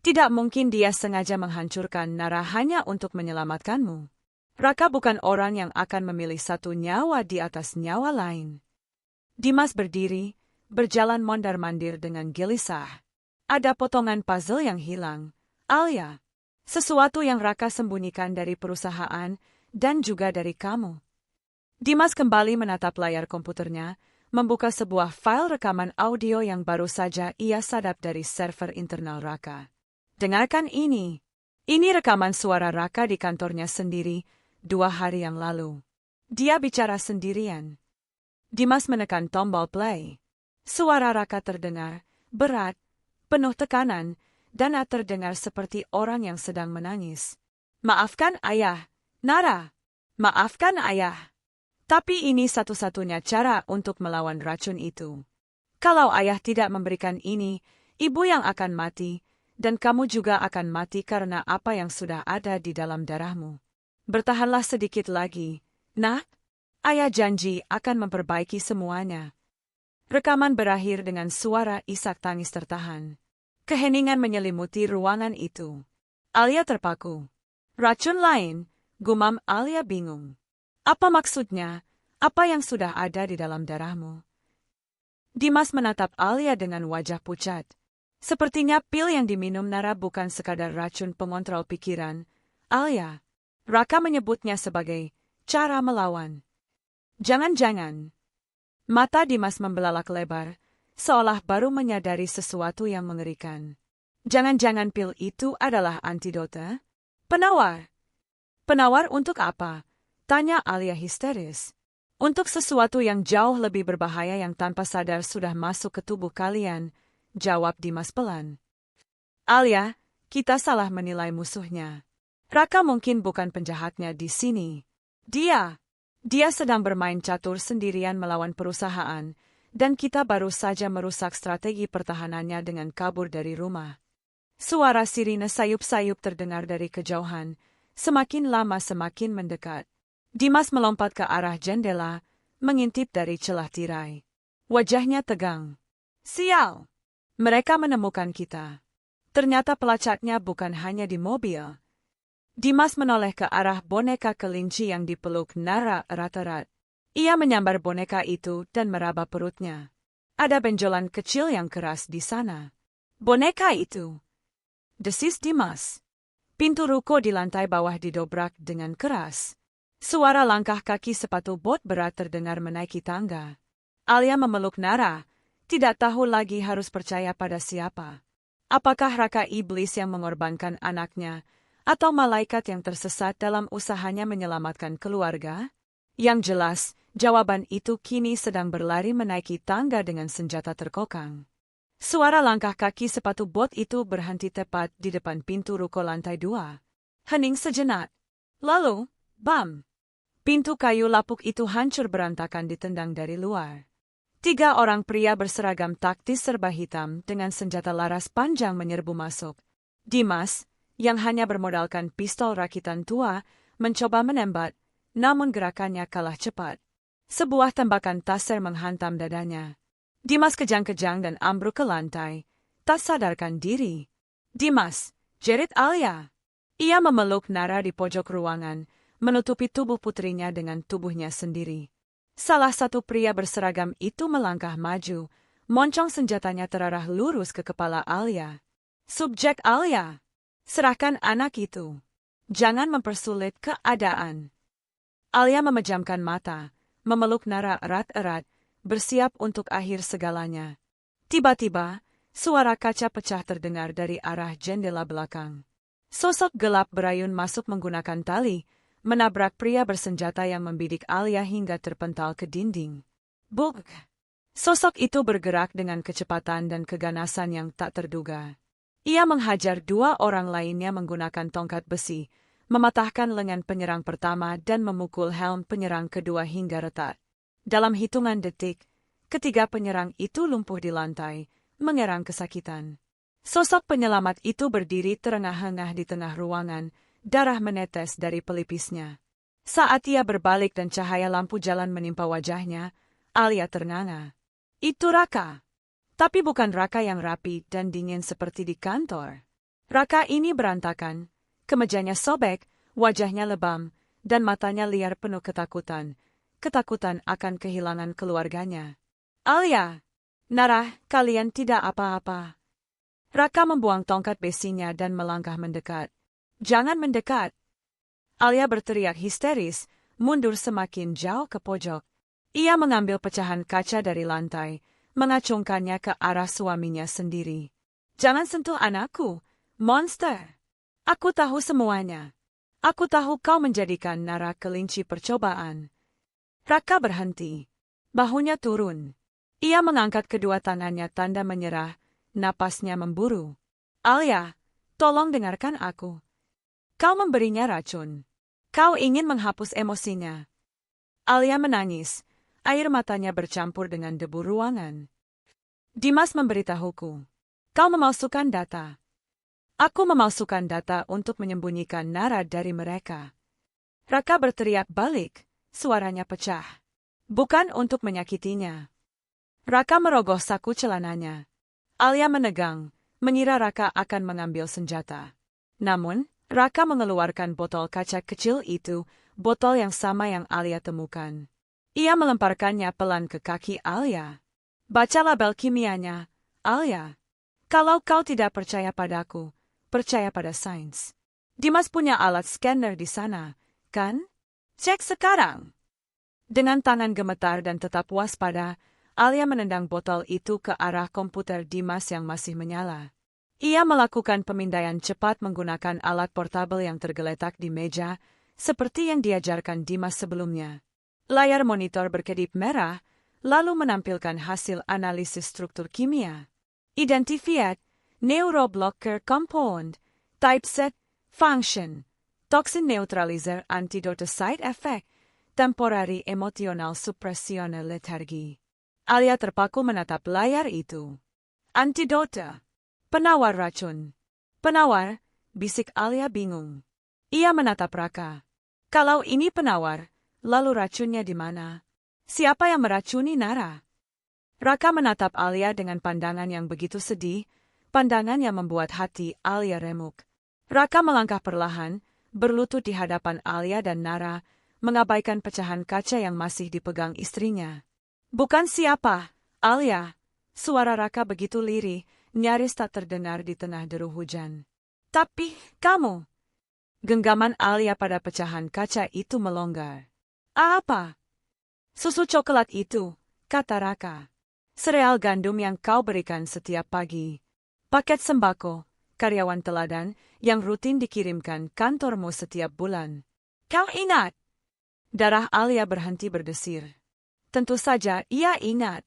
Tidak mungkin dia sengaja menghancurkan Nara hanya untuk menyelamatkanmu. Raka bukan orang yang akan memilih satu nyawa di atas nyawa lain. Dimas berdiri, berjalan mondar-mandir dengan gelisah. Ada potongan puzzle yang hilang. Alia, sesuatu yang Raka sembunyikan dari perusahaan dan juga dari kamu. Dimas kembali menatap layar komputernya, membuka sebuah file rekaman audio yang baru saja ia sadap dari server internal Raka. Dengarkan ini. Ini rekaman suara Raka di kantornya sendiri 2 hari yang lalu. Dia bicara sendirian. Dimas menekan tombol play. Suara Raka terdengar, berat, penuh tekanan, dan terdengar seperti orang yang sedang menangis. Maafkan ayah, Nara. Maafkan ayah. Tapi ini satu-satunya cara untuk melawan racun itu. Kalau ayah tidak memberikan ini, ibu yang akan mati, dan kamu juga akan mati karena apa yang sudah ada di dalam darahmu. Bertahanlah sedikit lagi, nak. Ayah janji akan memperbaiki semuanya. Rekaman berakhir dengan suara isak tangis tertahan. Keheningan menyelimuti ruangan itu. Alia terpaku. Racun lain, gumam Alia bingung. Apa maksudnya? Apa yang sudah ada di dalam darahmu? Dimas menatap Alia dengan wajah pucat. Sepertinya pil yang diminum Nara bukan sekadar racun pengontrol pikiran. Alia, Raka menyebutnya sebagai cara melawan. Jangan-jangan, Mata Dimas membelalak lebar, seolah baru menyadari sesuatu yang mengerikan. Jangan-jangan pil itu adalah antidote? Penawar. Penawar untuk apa? Tanya Alia histeris. Untuk sesuatu yang jauh lebih berbahaya yang tanpa sadar sudah masuk ke tubuh kalian, jawab Dimas pelan. Alia, kita salah menilai musuhnya. Raka mungkin bukan penjahatnya di sini. Dia sedang bermain catur sendirian melawan perusahaan, dan kita baru saja merusak strategi pertahanannya dengan kabur dari rumah. Suara sirine sayup-sayup terdengar dari kejauhan, semakin lama semakin mendekat. Dimas melompat ke arah jendela, mengintip dari celah tirai. Wajahnya tegang. Sial! Mereka menemukan kita. Ternyata pelacaknya bukan hanya di mobil. Dimas menoleh ke arah boneka kelinci yang dipeluk Nara erat-erat. Ia menyambar boneka itu dan meraba perutnya. Ada benjolan kecil yang keras di sana. Boneka itu! Desis Dimas. Pintu ruko di lantai bawah didobrak dengan keras. Suara langkah kaki sepatu bot berat terdengar menaiki tangga. Alia memeluk Nara, tidak tahu lagi harus percaya pada siapa. Apakah Raka iblis yang mengorbankan anaknya, atau malaikat yang tersesat dalam usahanya menyelamatkan keluarga? Yang jelas, jawaban itu kini sedang berlari menaiki tangga dengan senjata terkokang. Suara langkah kaki sepatu bot itu berhenti tepat di depan pintu ruko lantai 2. Hening sejenak. Lalu, bam! Pintu kayu lapuk itu hancur berantakan ditendang dari luar. 3 orang pria berseragam taktis serba hitam dengan senjata laras panjang menyerbu masuk. Dimas, yang hanya bermodalkan pistol rakitan tua, mencoba menembak, namun gerakannya kalah cepat. Sebuah tembakan taser menghantam dadanya. Dimas kejang-kejang dan ambruk ke lantai, tak sadarkan diri. Dimas, jerit Alia. Ia memeluk Nara di pojok ruangan, menutupi tubuh putrinya dengan tubuhnya sendiri. Salah satu pria berseragam itu melangkah maju, moncong senjatanya terarah lurus ke kepala Alia. Subjek Alia, serahkan anak itu. Jangan mempersulit keadaan. Alia memejamkan mata, memeluk Nara erat-erat, bersiap untuk akhir segalanya. Tiba-tiba, suara kaca pecah terdengar dari arah jendela belakang. Sosok gelap berayun masuk menggunakan tali, menabrak pria bersenjata yang membidik Alia hingga terpental ke dinding. Buk! Sosok itu bergerak dengan kecepatan dan keganasan yang tak terduga. Ia menghajar 2 orang lainnya menggunakan tongkat besi, mematahkan lengan penyerang pertama dan memukul helm penyerang kedua hingga retak. Dalam hitungan detik, ketiga penyerang itu lumpuh di lantai, mengerang kesakitan. Sosok penyelamat itu berdiri terengah-engah di tengah ruangan, darah menetes dari pelipisnya. Saat ia berbalik dan cahaya lampu jalan menimpa wajahnya, Alia ternganga. Itu Raka. Tapi bukan Raka yang rapi dan dingin seperti di kantor. Raka ini berantakan, kemejanya sobek, wajahnya lebam, dan matanya liar penuh ketakutan. Ketakutan akan kehilangan keluarganya. Alia, Nara, kalian tidak apa-apa. Raka membuang tongkat besinya dan melangkah mendekat. Jangan mendekat. Alia berteriak histeris, mundur semakin jauh ke pojok. Ia mengambil pecahan kaca dari lantai, mengacungkannya ke arah suaminya sendiri. Jangan sentuh anakku, monster. Aku tahu semuanya. Aku tahu kau menjadikan Nara kelinci percobaan. Raka berhenti. Bahunya turun. Ia mengangkat kedua tangannya tanda menyerah, napasnya memburu. Alia, tolong dengarkan aku. Kau memberinya racun. Kau ingin menghapus emosinya. Alia menangis, air matanya bercampur dengan debu ruangan. Dimas memberitahuku. Kau memalsukan data. Aku memalsukan data untuk menyembunyikan Nara dari mereka. Raka berteriak balik. Suaranya pecah. Bukan untuk menyakitinya. Raka merogoh saku celananya. Alia menegang, mengira Raka akan mengambil senjata. Namun, Raka mengeluarkan botol kaca kecil itu, botol yang sama yang Alia temukan. Ia melemparkannya pelan ke kaki Alia. Baca label kimianya, Alia. Kalau kau tidak percaya padaku, percaya pada sains. Dimas punya alat scanner di sana, kan? Cek sekarang. Dengan tangan gemetar dan tetap waspada, Alia menendang botol itu ke arah komputer Dimas yang masih menyala. Ia melakukan pemindaian cepat menggunakan alat portabel yang tergeletak di meja, seperti yang diajarkan Dimas sebelumnya. Layar monitor berkedip merah, lalu menampilkan hasil analisis struktur kimia. Identified, Neuroblocker Compound, Typeset, Function, Toxin Neutralizer Antidote Side Effect, Temporary Emotional Suppression Lethargy. Alia terpaku menatap layar itu. Antidote. Penawar racun. Penawar, bisik Alia bingung. Ia menatap Raka. Kalau ini penawar, lalu racunnya di mana? Siapa yang meracuni Nara? Raka menatap Alia dengan pandangan yang begitu sedih, pandangan yang membuat hati Alia remuk. Raka melangkah perlahan, berlutut di hadapan Alia dan Nara, mengabaikan pecahan kaca yang masih dipegang istrinya. Bukan siapa, Alia. Suara Raka begitu lirih, nyaris tak terdengar di tengah deru hujan. Tapi, kamu. Genggaman Alia pada pecahan kaca itu melonggar. Apa? Susu coklat itu, kata Raka. Sereal gandum yang kau berikan setiap pagi. Paket sembako, karyawan teladan, yang rutin dikirimkan kantormu setiap bulan. Kau ingat? Darah Alia berhenti berdesir. Tentu saja ia ingat.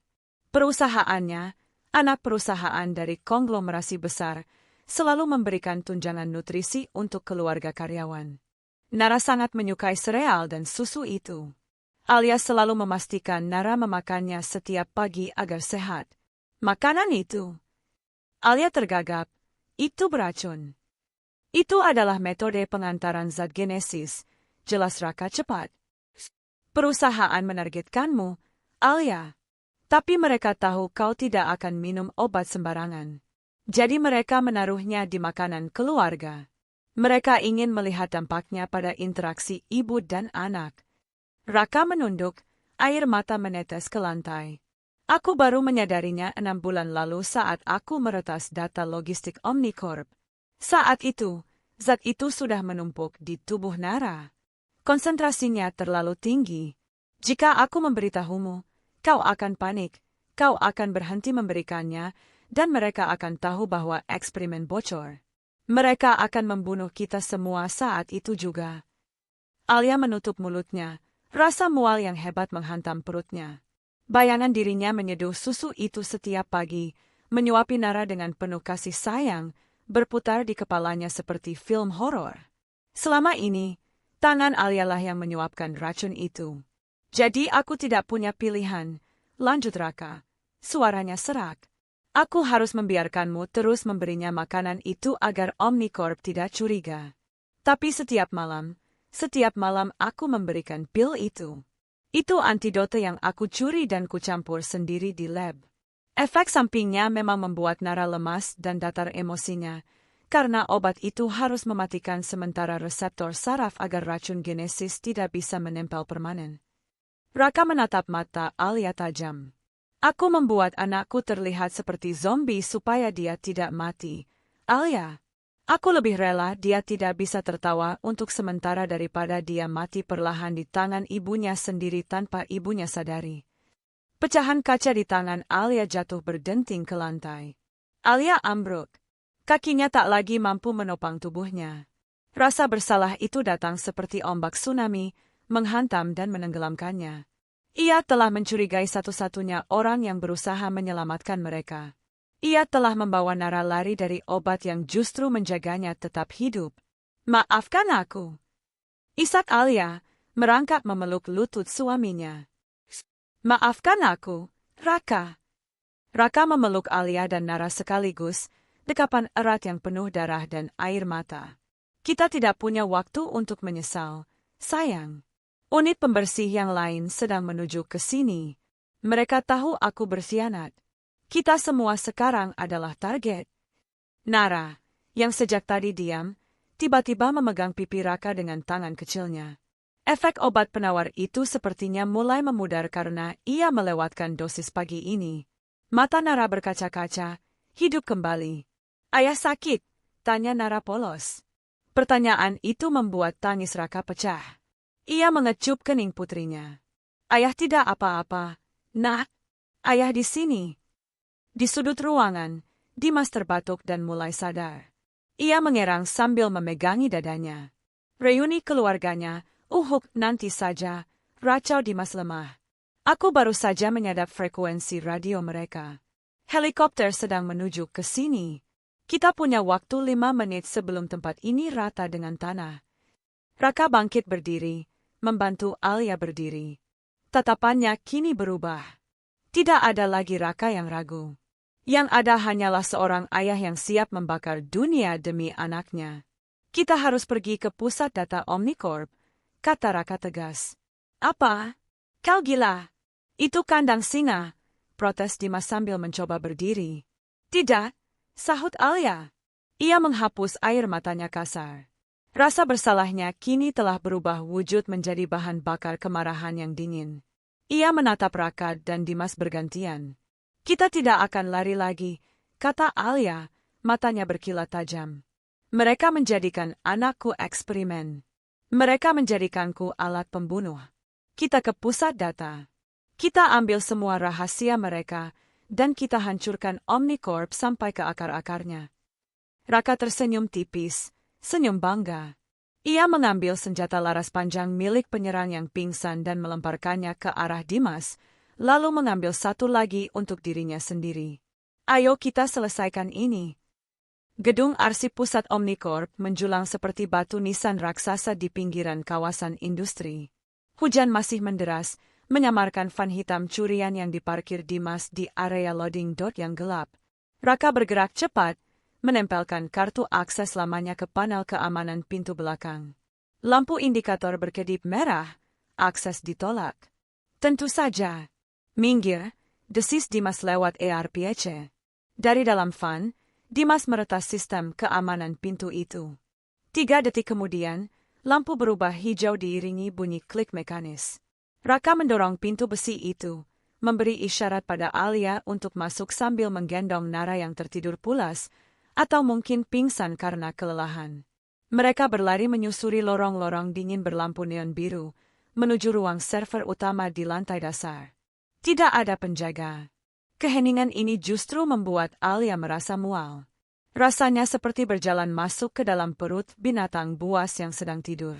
Perusahaannya, anak perusahaan dari konglomerasi besar, selalu memberikan tunjangan nutrisi untuk keluarga karyawan. Nara sangat menyukai sereal dan susu itu. Alia selalu memastikan Nara memakannya setiap pagi agar sehat. Makanan itu. Alia tergagap. Itu beracun. Itu adalah metode pengantaran zat genesis, jelas Raka cepat. Perusahaan menargetkanmu, Alia. Tapi mereka tahu kau tidak akan minum obat sembarangan. Jadi mereka menaruhnya di makanan keluarga. Mereka ingin melihat dampaknya pada interaksi ibu dan anak. Raka menunduk, air mata menetes ke lantai. Aku baru menyadarinya 6 bulan lalu saat aku meretas data logistik Omnicorp. Saat itu, zat itu sudah menumpuk di tubuh Nara. Konsentrasinya terlalu tinggi. Jika aku memberitahumu, kau akan panik, kau akan berhenti memberikannya, dan mereka akan tahu bahwa eksperimen bocor. Mereka akan membunuh kita semua saat itu juga. Alia menutup mulutnya, rasa mual yang hebat menghantam perutnya. Bayangan dirinya menyeduh susu itu setiap pagi, menyuapi Nara dengan penuh kasih sayang, berputar di kepalanya seperti film horor. Selama ini, tangan Alia lah yang menyuapkan racun itu. Jadi aku tidak punya pilihan, lanjut Raka. Suaranya serak. Aku harus membiarkanmu terus memberinya makanan itu agar Omnicorp tidak curiga. Tapi setiap malam aku memberikan pil itu. Itu antidote yang aku curi dan kucampur sendiri di lab. Efek sampingnya memang membuat Nara lemas dan datar emosinya, karena obat itu harus mematikan sementara reseptor saraf agar racun genesis tidak bisa menempel permanen. Raka menatap mata Alia tajam. Aku membuat anakku terlihat seperti zombie supaya dia tidak mati. Alia, aku lebih rela dia tidak bisa tertawa untuk sementara daripada dia mati perlahan di tangan ibunya sendiri tanpa ibunya sadari. Pecahan kaca di tangan Alia jatuh berdenting ke lantai. Alia ambruk. Kakinya tak lagi mampu menopang tubuhnya. Rasa bersalah itu datang seperti ombak tsunami, menghantam dan menenggelamkannya. Ia telah mencurigai satu-satunya orang yang berusaha menyelamatkan mereka. Ia telah membawa Nara lari dari obat yang justru menjaganya tetap hidup. Maafkan aku. Isak Alia, merangkak memeluk lutut suaminya. Maafkan aku, Raka. Raka memeluk Alia dan Nara sekaligus, dekapan erat yang penuh darah dan air mata. Kita tidak punya waktu untuk menyesal, sayang. Unit pembersih yang lain sedang menuju ke sini. Mereka tahu aku berkhianat. Kita semua sekarang adalah target. Nara, yang sejak tadi diam, tiba-tiba memegang pipi Raka dengan tangan kecilnya. Efek obat penawar itu sepertinya mulai memudar karena ia melewatkan dosis pagi ini. Mata Nara berkaca-kaca, hidup kembali. Ayah sakit? Tanya Nara polos. Pertanyaan itu membuat tangis Raka pecah. Ia mengecup kening putrinya. Ayah tidak apa-apa. Nak, ayah di sini. Di sudut ruangan, Dimas terbatuk dan mulai sadar. Ia mengerang sambil memegangi dadanya. Reuni keluarganya, nanti saja, racau Dimas lemah. Aku baru saja menyadap frekuensi radio mereka. Helikopter sedang menuju ke sini. Kita punya waktu 5 menit sebelum tempat ini rata dengan tanah. Raka bangkit berdiri, membantu Alia berdiri. Tatapannya kini berubah. Tidak ada lagi Raka yang ragu. Yang ada hanyalah seorang ayah yang siap membakar dunia demi anaknya. Kita harus pergi ke pusat data Omnicorp, kata Raka tegas. Apa? Kau gila? Itu kandang singa, protes Dimas sambil mencoba berdiri. Tidak, sahut Alia. Ia menghapus air matanya kasar. Rasa bersalahnya kini telah berubah wujud menjadi bahan bakar kemarahan yang dingin. Ia menatap Raka dan Dimas bergantian. Kita tidak akan lari lagi, kata Alia, matanya berkilat tajam. Mereka menjadikan anakku eksperimen. Mereka menjadikanku alat pembunuh. Kita ke pusat data. Kita ambil semua rahasia mereka, dan kita hancurkan Omnicorp sampai ke akar-akarnya. Raka tersenyum tipis. Senyum bangga. Ia mengambil senjata laras panjang milik penyerang yang pingsan dan melemparkannya ke arah Dimas, lalu mengambil satu lagi untuk dirinya sendiri. Ayo kita selesaikan ini. Gedung arsip pusat Omnicorp menjulang seperti batu nisan raksasa di pinggiran kawasan industri. Hujan masih menderas, menyamarkan van hitam curian yang diparkir Dimas di area loading dock yang gelap. Raka bergerak cepat, menempelkan kartu akses lamanya ke panel keamanan pintu belakang. Lampu indikator berkedip merah, akses ditolak. Tentu saja. Minggir, desis Dimas lewat ERPC. Dari dalam van, Dimas meretas sistem keamanan pintu itu. 3 detik kemudian, lampu berubah hijau diiringi bunyi klik mekanis. Raka mendorong pintu besi itu, memberi isyarat pada Alia untuk masuk sambil menggendong Nara yang tertidur pulas, atau mungkin pingsan karena kelelahan. Mereka berlari menyusuri lorong-lorong dingin berlampu neon biru, menuju ruang server utama di lantai dasar. Tidak ada penjaga. Keheningan ini justru membuat Alia merasa mual. Rasanya seperti berjalan masuk ke dalam perut binatang buas yang sedang tidur.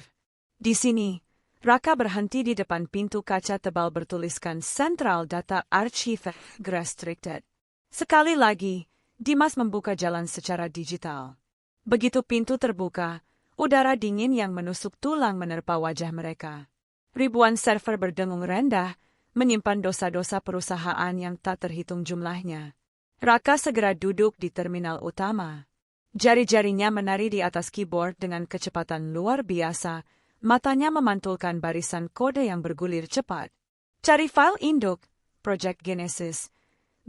Di sini, Raka berhenti di depan pintu kaca tebal bertuliskan Central Data Archive Restricted. Sekali lagi, Dimas membuka jalan secara digital. Begitu pintu terbuka, udara dingin yang menusuk tulang menerpa wajah mereka. Ribuan server berdengung rendah, menyimpan dosa-dosa perusahaan yang tak terhitung jumlahnya. Raka segera duduk di terminal utama. Jari-jarinya menari di atas keyboard dengan kecepatan luar biasa, matanya memantulkan barisan kode yang bergulir cepat. Cari file induk, Project Genesis.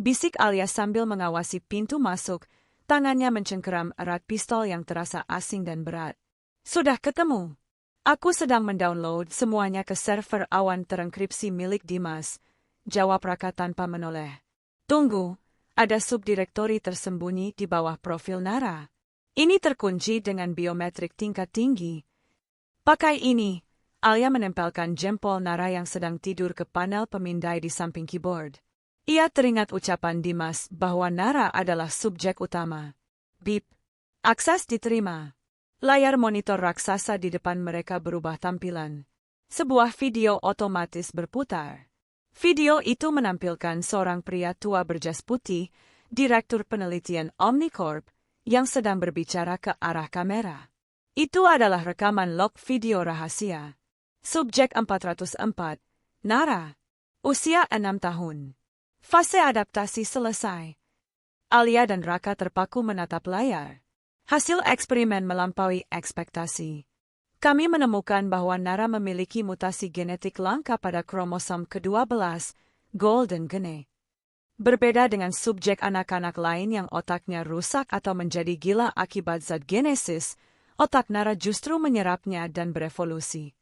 Bisik Alia sambil mengawasi pintu masuk, tangannya mencengkeram erat pistol yang terasa asing dan berat. Sudah ketemu. Aku sedang mendownload semuanya ke server awan terenkripsi milik Dimas, jawab Raka tanpa menoleh. Tunggu, ada subdirektori tersembunyi di bawah profil Nara. Ini terkunci dengan biometrik tingkat tinggi. Pakai ini, Alia menempelkan jempol Nara yang sedang tidur ke panel pemindai di samping keyboard. Ia teringat ucapan Dimas bahwa Nara adalah subjek utama. Bip. Akses diterima. Layar monitor raksasa di depan mereka berubah tampilan. Sebuah video otomatis berputar. Video itu menampilkan seorang pria tua berjas putih, direktur penelitian Omnicorp, yang sedang berbicara ke arah kamera. Itu adalah rekaman log video rahasia. Subjek 404, Nara. Usia 6 tahun. Fase adaptasi selesai. Alia dan Raka terpaku menatap layar. Hasil eksperimen melampaui ekspektasi. Kami menemukan bahwa Nara memiliki mutasi genetik langka pada kromosom ke-12, Golden Gene. Berbeda dengan subjek anak-anak lain yang otaknya rusak atau menjadi gila akibat zat genesis, otak Nara justru menyerapnya dan berevolusi.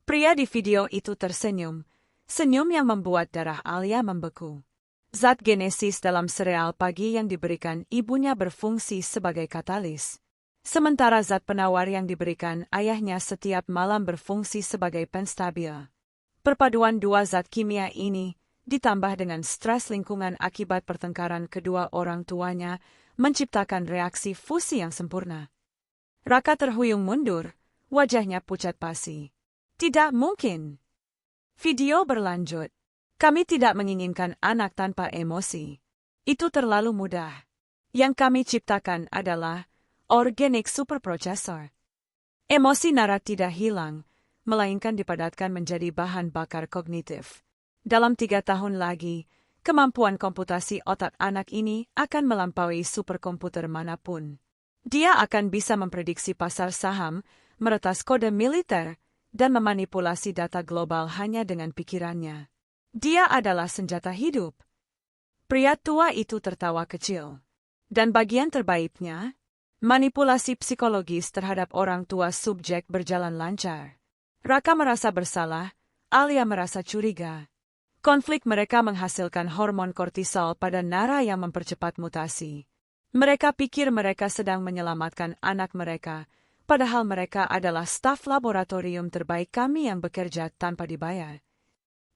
Pria di video itu tersenyum, senyum yang membuat darah Alia membeku. Zat genesis dalam sereal pagi yang diberikan ibunya berfungsi sebagai katalis. Sementara zat penawar yang diberikan ayahnya setiap malam berfungsi sebagai penstabil. Perpaduan dua zat kimia ini, ditambah dengan stres lingkungan akibat pertengkaran kedua orang tuanya, menciptakan reaksi fusi yang sempurna. Raka terhuyung mundur, wajahnya pucat pasi. Tidak mungkin. Video berlanjut. Kami tidak menginginkan anak tanpa emosi. Itu terlalu mudah. Yang kami ciptakan adalah organic superprocessor. Emosi Nara tidak hilang, melainkan dipadatkan menjadi bahan bakar kognitif. Dalam 3 tahun lagi, kemampuan komputasi otak anak ini akan melampaui superkomputer manapun. Dia akan bisa memprediksi pasar saham, meretas kode militer, dan memanipulasi data global hanya dengan pikirannya. Dia adalah senjata hidup. Pria tua itu tertawa kecil. Dan bagian terbaiknya, manipulasi psikologis terhadap orang tua subjek berjalan lancar. Raka merasa bersalah, Alia merasa curiga. Konflik mereka menghasilkan hormon kortisol pada Nara yang mempercepat mutasi. Mereka pikir mereka sedang menyelamatkan anak mereka, padahal mereka adalah staf laboratorium terbaik kami yang bekerja tanpa dibayar.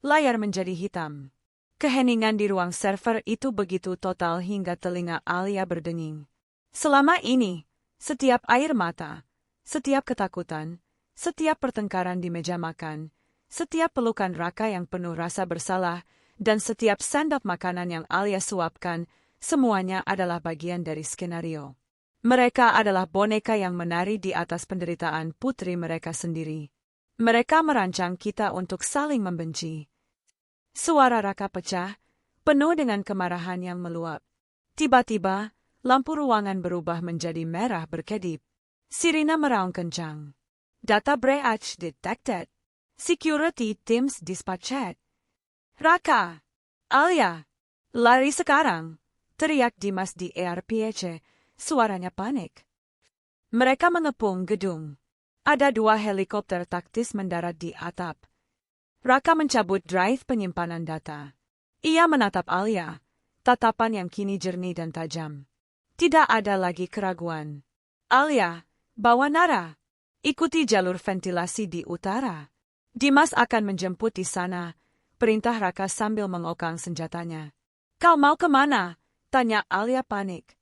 Layar menjadi hitam. Keheningan di ruang server itu begitu total hingga telinga Alia berdenging. Selama ini, setiap air mata, setiap ketakutan, setiap pertengkaran di meja makan, setiap pelukan Raka yang penuh rasa bersalah, dan setiap sendok makanan yang Alia suapkan, semuanya adalah bagian dari skenario. Mereka adalah boneka yang menari di atas penderitaan putri mereka sendiri. Mereka merancang kita untuk saling membenci. Suara Raka pecah, penuh dengan kemarahan yang meluap. Tiba-tiba, lampu ruangan berubah menjadi merah berkedip. Sirina meraung kencang. Data breach detected. Security teams dispatched. Raka! Alia! Lari sekarang! Teriak Dimas di ERPC, suaranya panik. Mereka mengepung gedung. Ada 2 helikopter taktis mendarat di atap. Raka mencabut drive penyimpanan data. Ia menatap Alia, tatapan yang kini jernih dan tajam. Tidak ada lagi keraguan. Alia, bawa Nara. Ikuti jalur ventilasi di utara. Dimas akan menjemput di sana, perintah Raka sambil mengokang senjatanya. Kau mau kemana? Tanya Alia panik.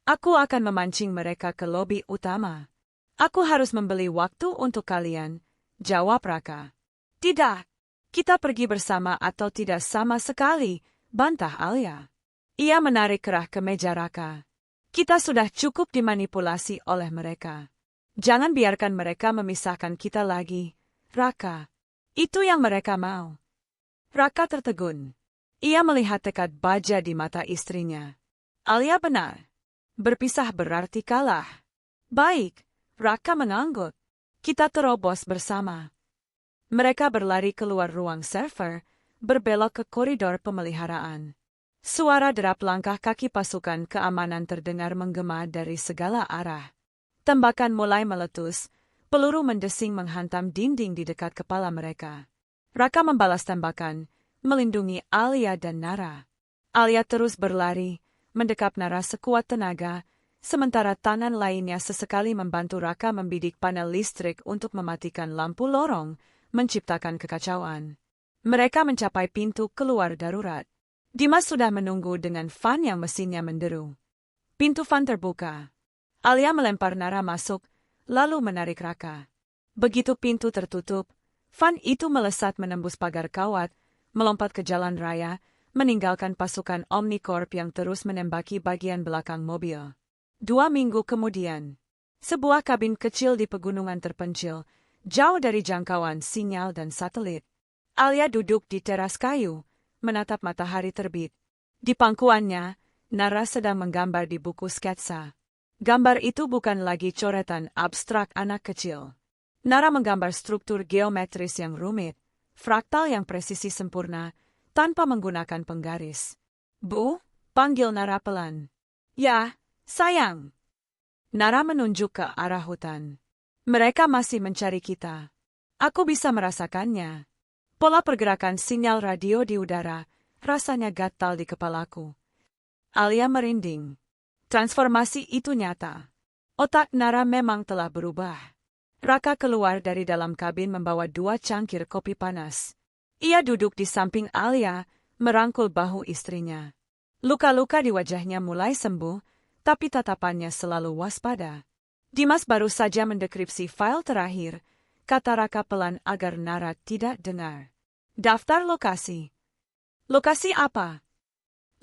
Aku akan memancing mereka ke lobi utama. Aku harus membeli waktu untuk kalian, jawab Raka. Tidak, kita pergi bersama atau tidak sama sekali, bantah Alia. Ia menarik kerah ke meja Raka. Kita sudah cukup dimanipulasi oleh mereka. Jangan biarkan mereka memisahkan kita lagi, Raka. Itu yang mereka mau. Raka tertegun. Ia melihat tekad baja di mata istrinya. Alia benar. Berpisah berarti kalah. Baik, Raka mengangguk. Kita terobos bersama. Mereka berlari keluar ruang server, berbelok ke koridor pemeliharaan. Suara derap langkah kaki pasukan keamanan terdengar menggema dari segala arah. Tembakan mulai meletus, peluru mendesing menghantam dinding di dekat kepala mereka. Raka membalas tembakan, melindungi Alia dan Nara. Alia terus berlari, mendekap Nara sekuat tenaga, sementara tangan lainnya sesekali membantu Raka membidik panel listrik untuk mematikan lampu lorong, menciptakan kekacauan. Mereka mencapai pintu keluar darurat. Dimas sudah menunggu dengan fan yang mesinnya menderu. Pintu fan terbuka. Alia melempar Nara masuk, lalu menarik Raka. Begitu pintu tertutup, fan itu melesat menembus pagar kawat, melompat ke jalan raya, meninggalkan pasukan Omnicorp yang terus menembaki bagian belakang mobil. 2 minggu kemudian, sebuah kabin kecil di pegunungan terpencil, jauh dari jangkauan sinyal dan satelit. Alia duduk di teras kayu, menatap matahari terbit. Di pangkuannya, Nara sedang menggambar di buku sketsa. Gambar itu bukan lagi coretan abstrak anak kecil. Nara menggambar struktur geometris yang rumit, fraktal yang presisi sempurna, tanpa menggunakan penggaris. Bu, panggil Nara pelan. Ya, sayang. Nara menunjuk ke arah hutan. Mereka masih mencari kita. Aku bisa merasakannya. Pola pergerakan sinyal radio di udara, rasanya gatal di kepalaku. Alia merinding. Transformasi itu nyata. Otak Nara memang telah berubah. Raka keluar dari dalam kabin membawa 2 cangkir kopi panas. Ia duduk di samping Alia, merangkul bahu istrinya. Luka-luka di wajahnya mulai sembuh, tapi tatapannya selalu waspada. Dimas baru saja mendekripsi file terakhir, kata Raka pelan agar Nara tidak dengar. Daftar lokasi. Lokasi apa?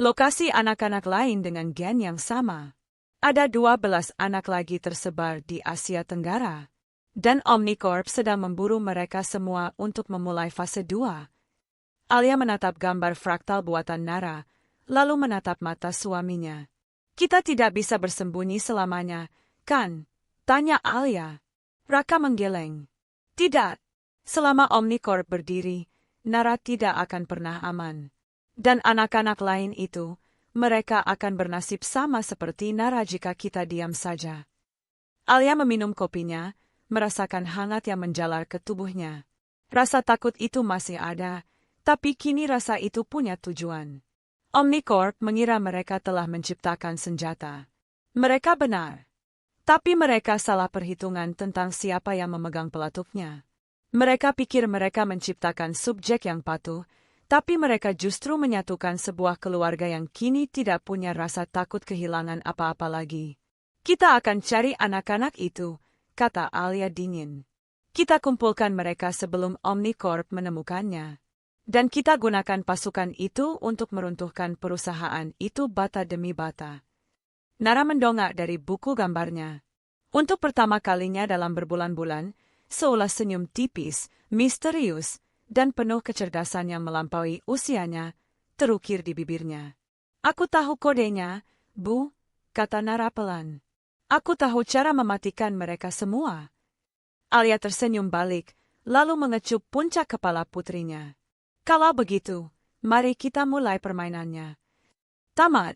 Lokasi anak-anak lain dengan gen yang sama. Ada 12 anak lagi tersebar di Asia Tenggara. Dan Omnicorp sedang memburu mereka semua untuk memulai fase 2. Alia menatap gambar fraktal buatan Nara, lalu menatap mata suaminya. Kita tidak bisa bersembunyi selamanya, kan? Tanya Alia. Raka menggeleng. Tidak. Selama Omnicorp berdiri, Nara tidak akan pernah aman. Dan anak-anak lain itu, mereka akan bernasib sama seperti Nara jika kita diam saja. Alia meminum kopinya, merasakan hangat yang menjalar ke tubuhnya. Rasa takut itu masih ada, tapi kini rasa itu punya tujuan. Omnicorp mengira mereka telah menciptakan senjata. Mereka benar. Tapi mereka salah perhitungan tentang siapa yang memegang pelatupnya. Mereka pikir mereka menciptakan subjek yang patuh, tapi mereka justru menyatukan sebuah keluarga yang kini tidak punya rasa takut kehilangan apa-apa lagi. Kita akan cari anak-anak itu, kata Alia dingin. Kita kumpulkan mereka sebelum Omnicorp menemukannya. Dan kita gunakan pasukan itu untuk meruntuhkan perusahaan itu bata demi bata. Nara mendongak dari buku gambarnya. Untuk pertama kalinya dalam berbulan-bulan, seolah senyum tipis, misterius, dan penuh kecerdasan yang melampaui usianya, terukir di bibirnya. Aku tahu kodenya, Bu, kata Nara pelan. Aku tahu cara mematikan mereka semua. Alia tersenyum balik, lalu mengecup puncak kepala putrinya. Kalau begitu, mari kita mulai permainannya. Tamat.